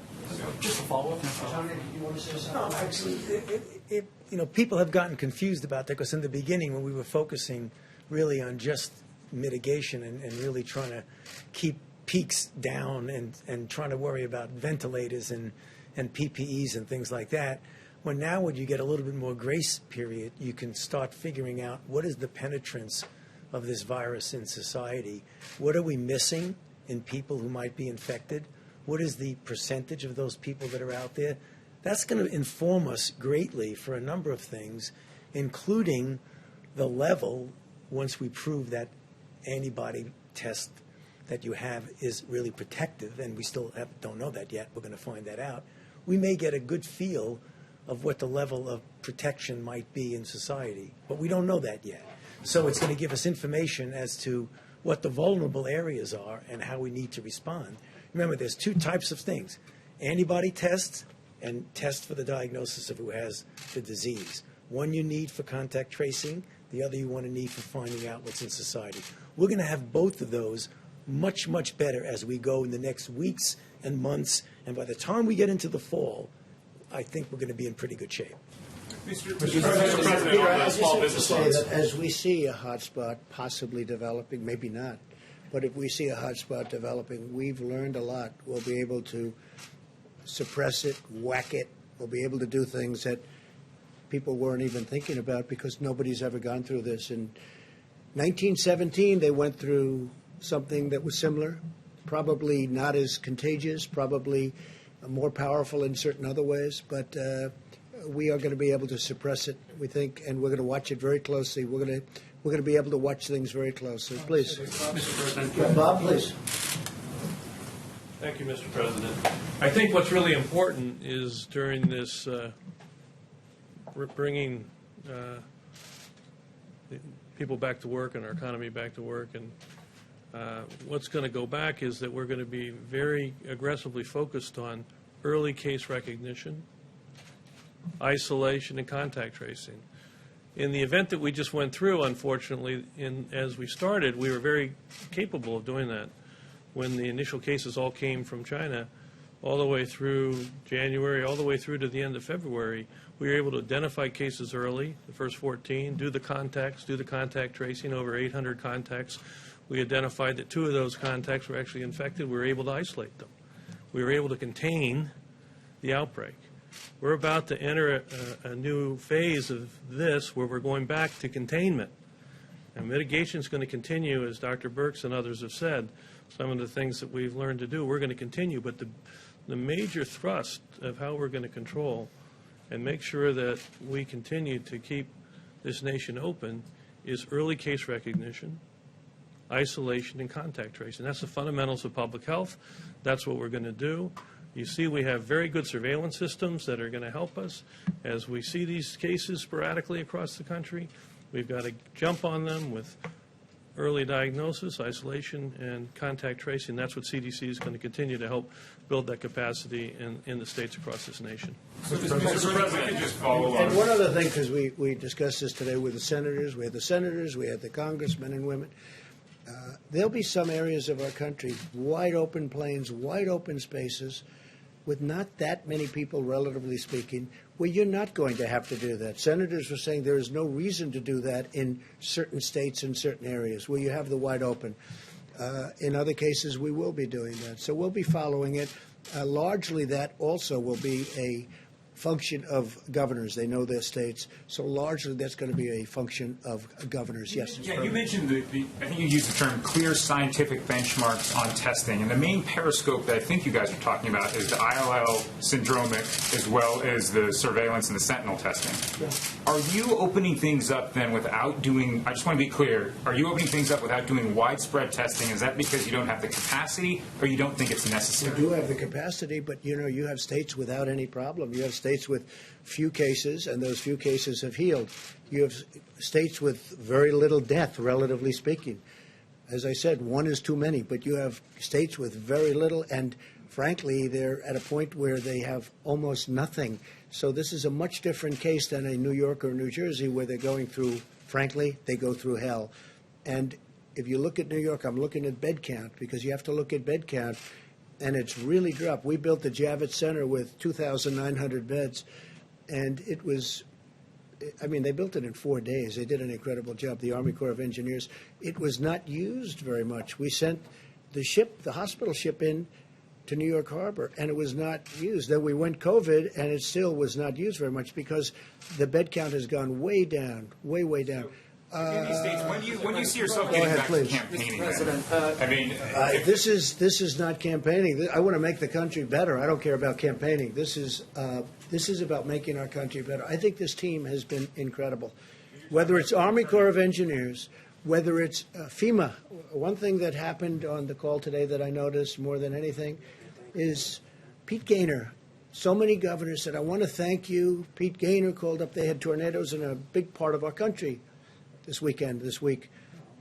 Just a follow-up. You want to say something? No, actually, people have gotten confused about that because in the beginning when we were focusing really on just mitigation and really trying to keep peaks down and trying to worry about ventilators and PPEs and things like that, when now when you get a little bit more grace period, you can start figuring out what is the penetrance of this virus in society. What are we missing in people who might be infected? What is the percentage of those people that are out there? That's going to inform us greatly for a number of things, including the level, once we prove that antibody test that you have is really protective, and we still don't know that yet. We're going to find that out. We may get a good feel of what the level of protection might be in society, but we don't know that yet. So it's going to give us information as to what the vulnerable areas are and how we need to respond. Remember, there's two types of things: antibody tests and tests for the diagnosis of who has the disease. One you need for contact tracing, the other you want to need for finding out what's in society. We're going to have both of those much, much better as we go in the next weeks and months, and by the time we get into the fall, I think we're going to be in pretty good shape. Mr. President, on the small business loans. As we see a hotspot possibly developing, maybe not, but if we see a hotspot developing, we've learned a lot. We'll be able to suppress it, whack it. We'll be able to do things that people weren't even thinking about because nobody's ever gone through this. In 1917, they went through something that was similar, probably not as contagious, probably more powerful in certain other ways, but we are going to be able to suppress it, we think, and we're going to watch it very closely. We're going to be able to watch things very closely. Please. Mr. President. Bob, please. Thank you, Mr. President. I think what's really important is during this bringing people back to work and our economy back to work, and what's going to go back is that we're going to be very aggressively focused on early case recognition, isolation, and contact tracing. In the event that we just went through, unfortunately, as we started, we were very capable of doing that. When the initial cases all came from China, all the way through January, all the way through to the end of February, we were able to identify cases early, the first 14, do the contacts, do the contact tracing, over 800 contacts. We identified that 2 of those contacts were actually infected. We were able to isolate them. We were able to contain the outbreak. We're about to enter a new phase of this where we're going back to containment. And mitigation is going to continue, as Dr. Birx and others have said. Some of the things that we've learned to do, we're going to continue. But the major thrust of how we're going to control and make sure that we continue to keep this nation open is early case recognition, isolation, and contact tracing. That's the fundamentals of public health. That's what we're going to do. You see, we have very good surveillance systems that are going to help us. As we see these cases sporadically across the country, we've got to jump on them with early diagnosis, isolation, and contact tracing. That's what CDC is going to continue to help build that capacity in the states across this nation. Mr. President, just follow on. And one other thing, because we discussed this today with the senators, we had the congressmen and women. There'll be some areas of our country, wide open plains, wide open spaces, with not that many people, relatively speaking, where you're not going to have to do that. Senators were saying there is no reason to do that in certain states and certain areas where you have the wide open. In other cases, we will be doing that. So we'll be following it. Largely, that also will be a function of governors. They know their states. So largely, that's going to be a function of governors. Yes? Yeah, you mentioned I think you used the term clear scientific benchmarks on testing. And the main periscope that I think you guys are talking about is the ILL syndromic as well as the surveillance and the sentinel testing. Yeah. Are you opening things up then without doing, I just want to be clear, are you opening things up without doing widespread testing? Is that because you don't have the capacity or you don't think it's necessary? We do have the capacity, but, you have states without any problem. You have states with few cases, and those few cases have healed. You have states with very little death, relatively speaking. As I said, one is too many, but you have states with very little, and frankly, they're at a point where they have almost nothing. So this is a much different case than a New York or New Jersey where they're going through, frankly, they go through hell. And if you look at New York, I'm looking at bed count, because you have to look at bed count, and it's really dropped. We built the Javits Center with 2,900 beds, and it was, they built it in 4 days. They did an incredible job, the Army Corps of Engineers. It was not used very much. We sent the hospital ship in to New York Harbor, and it was not used. Then we went COVID, and it still was not used very much because the bed count has gone way down, way, way down. In these states, when you see yourself getting back to campaigning, this is not campaigning. I want to make the country better. I don't care about campaigning. This is about making our country better. I think this team has been incredible. Whether it's Army Corps of Engineers, whether it's FEMA. One thing that happened on the call today that I noticed more than anything is Pete Gaynor. So many governors said, I want to thank you. Pete Gaynor called up. They had tornadoes in a big part of our country this week.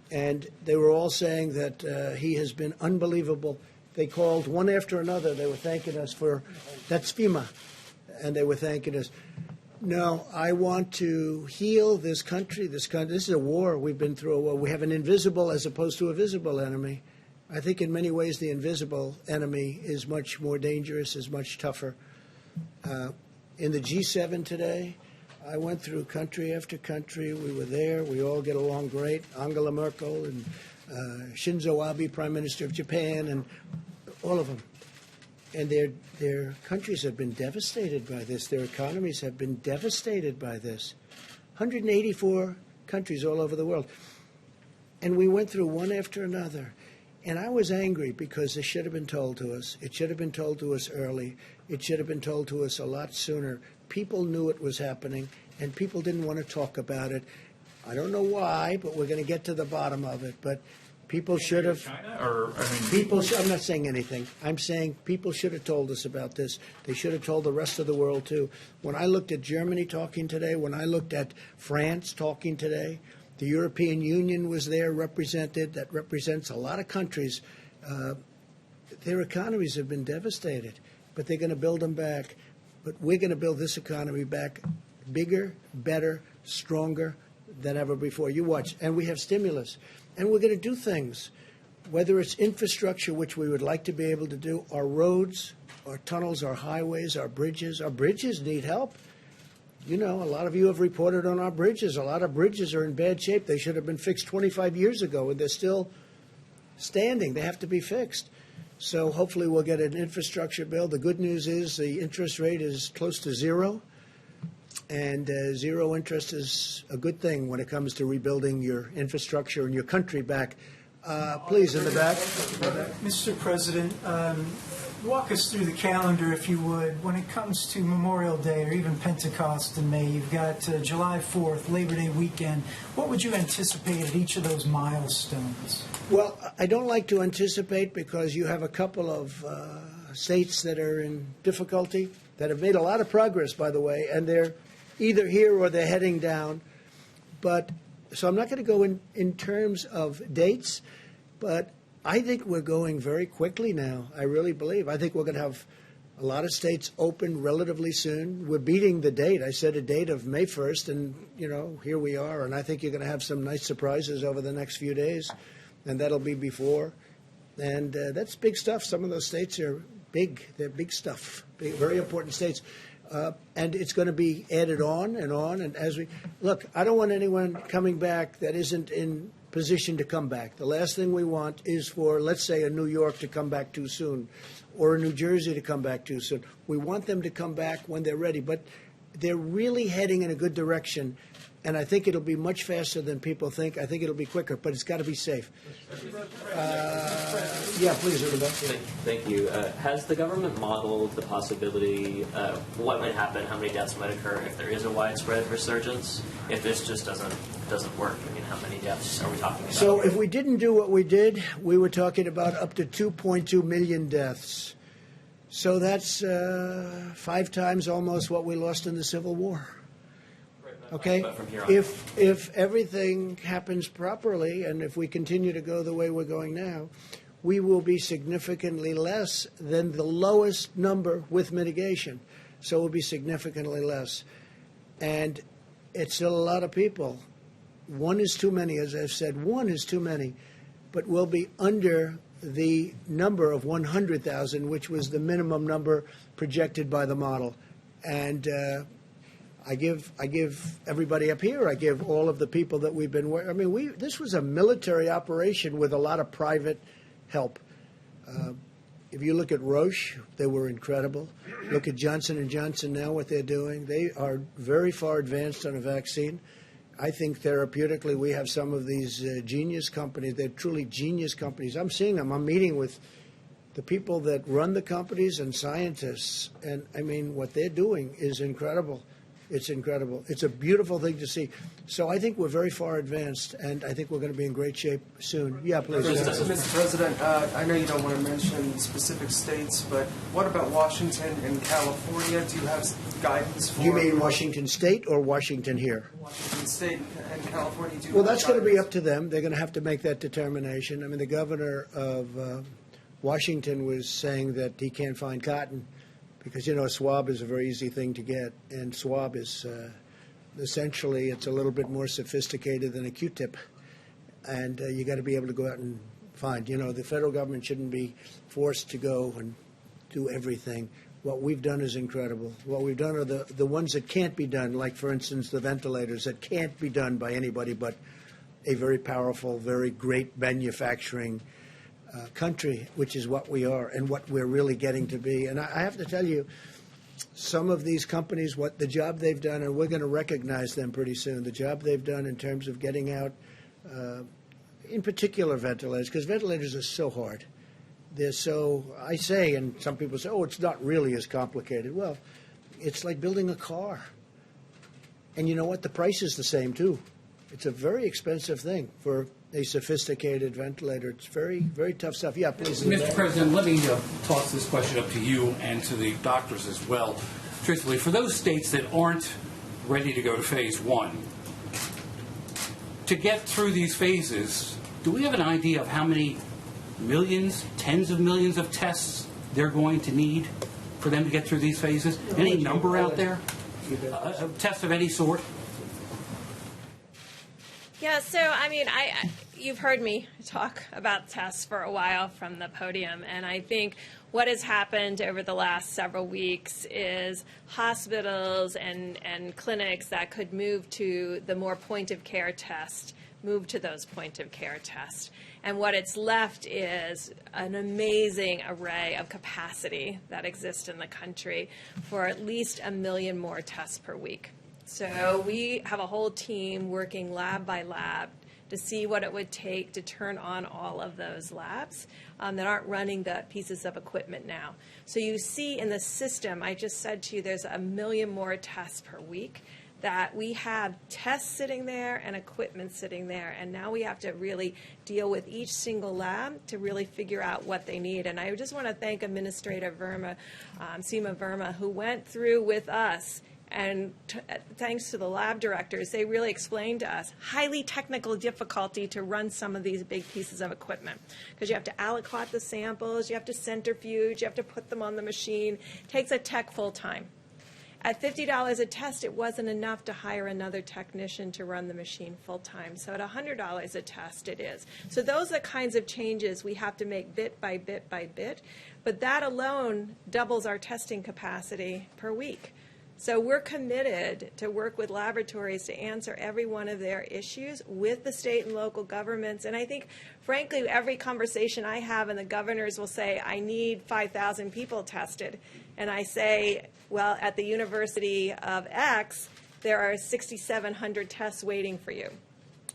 And they were all saying that he has been unbelievable. They called one after another. They were thanking us for, that's FEMA, and they were thanking us. No, I want to heal this country. This is a war. We've been through a war. We have an invisible as opposed to a visible enemy. I think in many ways the invisible enemy is much more dangerous, is much tougher. In the G7 today, I went through country after country. We were there. We all get along great. Angela Merkel and Shinzo Abe, Prime Minister of Japan, and all of them. And their countries have been devastated by this. Their economies have been devastated by this. 184 countries all over the world. And we went through one after another. And I was angry because it should have been told to us. It should have been told to us early. It should have been told to us a lot sooner. People knew it was happening, and people didn't want to talk about it. I don't know why, but we're going to get to the bottom of it. But people should have. I'm not saying anything. I'm saying people should have told us about this. They should have told the rest of the world, too. When I looked at Germany talking today, when I looked at France talking today, the European Union was there represented. That represents a lot of countries. Their economies have been devastated, but they're going to build them back. But we're going to build this economy back bigger, better, stronger than ever before. You watch. And we have stimulus. And we're going to do things, whether it's infrastructure, which we would like to be able to do, our roads, our tunnels, our highways, our bridges. Our bridges need help. A lot of you have reported on our bridges. A lot of bridges are in bad shape. They should have been fixed 25 years ago, and they're still standing. They have to be fixed. So hopefully we'll get an infrastructure bill. The good news is the interest rate is close to zero, and zero interest is a good thing when it comes to rebuilding your infrastructure and your country back. Please, in the back. Mr. President, walk us through the calendar, if you would. When it comes to Memorial Day or even Pentecost in May, you've got July 4th, Labor Day weekend. What would you anticipate at each of those milestones? Well, I don't like to anticipate because you have a couple of states that are in difficulty, that have made a lot of progress, by the way, and they're either here or they're heading down. So I'm not going to go in terms of dates, but I think we're going very quickly now. I really believe. I think we're going to have a lot of states open relatively soon. We're beating the date. I said a date of May 1st, and, here we are. And I think you're going to have some nice surprises over the next few days, and that'll be before. And that's big stuff. Some of those states are They're big stuff, very important states. And it's going to be added on. And as we look, I don't want anyone coming back that isn't in position to come back. The last thing we want is for, let's say, a New York to come back too soon or a New Jersey to come back too soon. We want them to come back when they're ready. But they're really heading in a good direction. And I think it'll be much faster than people think. I think it'll be quicker, but it's got to be safe. Yeah, please, everybody. Thank you. Has the government modeled the possibility of what might happen, how many deaths might occur if there is a widespread resurgence? If this just doesn't work, I mean, how many deaths are we talking about? So if we didn't do what we did, we were talking about up to 2.2 million deaths. So that's 5 times almost what we lost in the Civil War. Okay, if everything happens properly and if we continue to go the way we're going now, we will be significantly less than the lowest number with mitigation. So it will be significantly less. And it's still a lot of people. 1 is too many, as I've said. 1 is too many. But we'll be under the number of 100,000, which was the minimum number projected by the model. And I give everybody up here, I give all of the people that we've been working. I mean, this was a military operation with a lot of private help. If you look at Roche, they were incredible. Look at Johnson & Johnson now, what they're doing. They are very far advanced on a vaccine. I think therapeutically we have some of these genius companies. They're truly genius companies. I'm seeing them. I'm meeting with the people that run the companies and scientists. And, I mean, what they're doing is incredible. It's incredible. It's a beautiful thing to see. So I think we're very far advanced, and I think we're going to be in great shape soon. Yeah, please. Mr. President, I know you don't want to mention specific states, but what about Washington and California? Do you have guidance for? You mean Washington State or Washington here? Washington State and California. Do you well, that's going to be up to them. They're going to have to make that determination. I mean, the governor of Washington was saying that he can't find cotton. Because, you know, a swab is a very easy thing to get, and swab is essentially, it's a little bit more sophisticated than a Q-tip, and you got to be able to go out and find. You know, the federal government shouldn't be forced to go and do everything. What we've done is incredible. What we've done are the ones that can't be done, like, for instance, the ventilators that can't be done by anybody but a very powerful, very great manufacturing country, which is what we are and what we're really getting to be. And I have to tell you, some of these companies, what the job they've done, and we're going to recognize them pretty soon, the job they've done in terms of getting out, in particular ventilators, because ventilators are so hard. They're so, I say, and some people say, oh, it's not really as complicated. Well, it's like building a car. And you know what? The price is the same, too. It's a very expensive thing for a sophisticated ventilator. It's very, very tough stuff. Yeah, please. Mr. President, let me toss this question up to you and to the doctors as well. Truthfully, for those states that aren't ready to go to phase 1, to get through these phases, do we have an idea of how many millions, tens of millions of tests they're going to need for them to get through these phases? Any number out there? A test of any sort? Yeah, so, I mean, you've heard me talk about tests for a while from the podium, and I think what has happened over the last several weeks is hospitals and clinics that could move to the more point-of-care test, move to those point-of-care tests. And what it's left is an amazing array of capacity that exists in the country for at least 1 million more tests per week. So we have a whole team working lab by lab to see what it would take to turn on all of those labs that aren't running the pieces of equipment now. So you see in the system, I just said to you, there's 1 million more tests per week, that we have tests sitting there and equipment sitting there, and now we have to really deal with each single lab to really figure out what they need. And I just want to thank Administrator Verma, Seema Verma, who went through with us. And thanks to the lab directors, they really explained to us highly technical difficulty to run some of these big pieces of equipment. Because you have to aliquot the samples, you have to centrifuge, you have to put them on the machine. It takes a tech full time. At $50 a test, it wasn't enough to hire another technician to run the machine full-time. So at $100 a test, it is. So those are the kinds of changes we have to make bit by bit by bit. But that alone doubles our testing capacity per week. So we're committed to work with laboratories to answer every one of their issues with the state and local governments. And I think, frankly, every conversation I have, and the governors will say, I need 5,000 people tested. And I say, well, at the University of X, there are 6,700 tests waiting for you.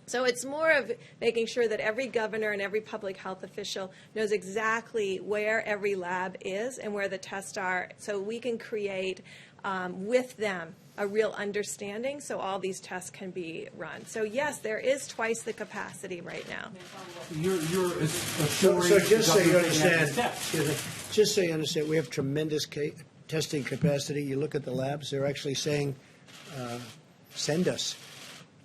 So it's more of making sure that every governor and every public health official knows exactly where every lab is and where the tests are, so we can create with them a real understanding so all these tests can be run. So yes, there is twice the capacity right now. So just so you understand, just so you understand, we have tremendous testing capacity. You look at the labs, they're actually saying, send us.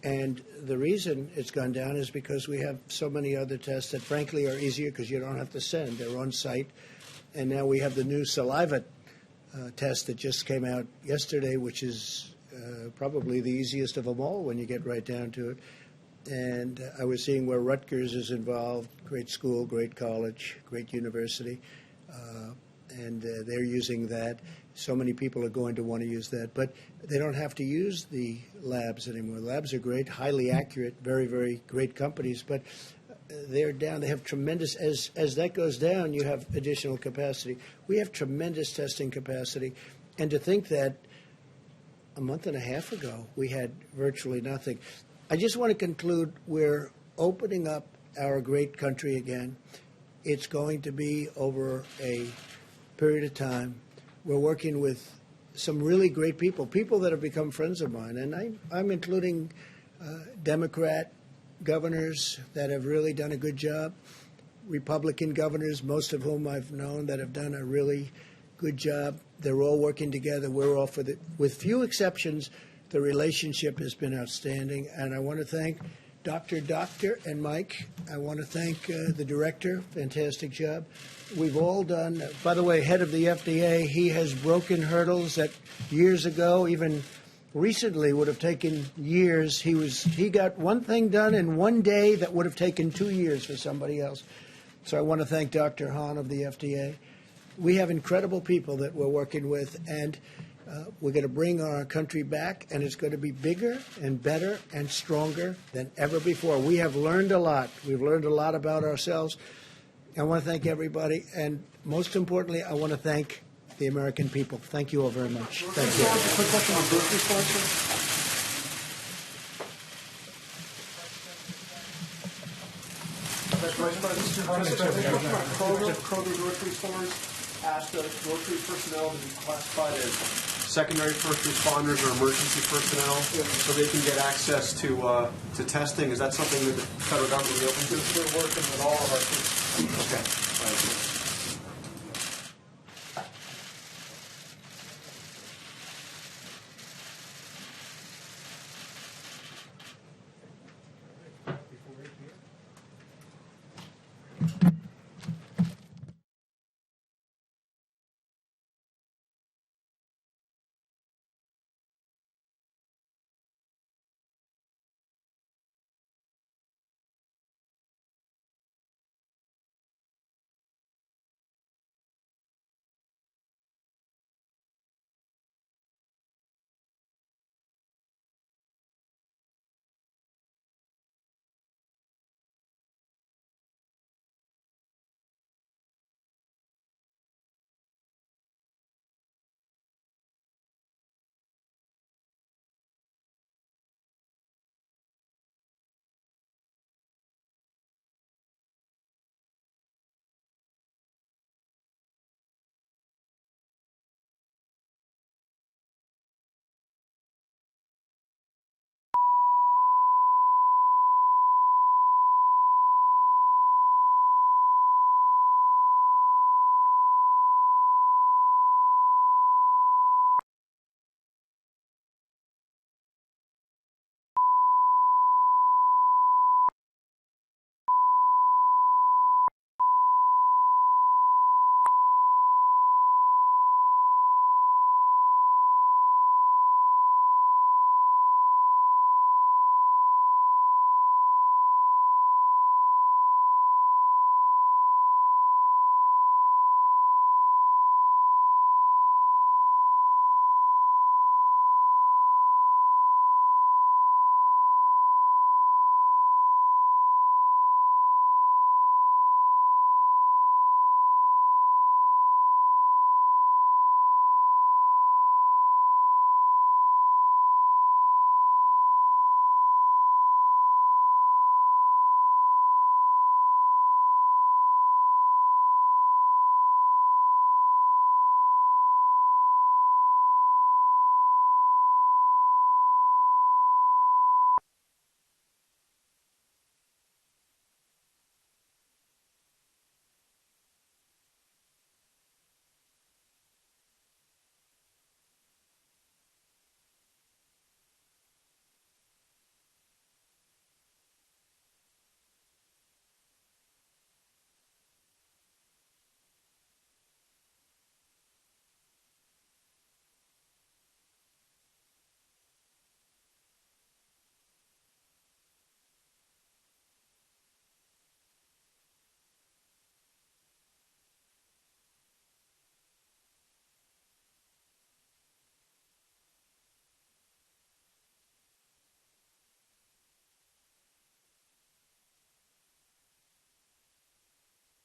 And the reason it's gone down is because we have so many other tests that frankly are easier because you don't have to send. They're on site. And now we have the new saliva test that just came out yesterday, which is probably the easiest of them all when you get right down to it. And I was seeing where Rutgers is involved, great school, great college, great university, and they're using that. So many people are going to want to use that, but they don't have to use the labs anymore. Labs are great, highly accurate, very, very great companies, but they're down. They have tremendous, as that goes down, you have additional capacity. We have tremendous testing capacity, and to think that a month and a half ago we had virtually nothing. I just want to conclude, we're opening up our great country again. It's going to be over a period of time. We're working with some really great people that have become friends of mine, and I'm including Democrat governors that have really done a good job, Republican governors, most of whom I've known that have done a really good job. They're all working together. We're all for with few exceptions, the relationship has been outstanding, and I want to thank Dr. and Mike. I want to thank the director. Fantastic job. We've all done, by the way, head of the FDA, he has broken hurdles that years ago, even recently, would have taken years. He got one thing done in one day that would have taken 2 years for somebody else. So I want to thank Dr. Hahn of the FDA. We have incredible people that we're working with, and we're going to bring our country back, and it's going to be bigger and better and stronger than ever before. We have learned a lot. We've learned a lot about ourselves. I want to thank everybody, and most importantly, I want to thank the American people. Thank you all very much. Thank you. Quick question on grocery sponsor. Kroger grocery stores asked grocery personnel to be classified as secondary first responders or emergency personnel so they can get access to testing. Is that something that the federal government will be open to? We're working with all of our. Okay. Right.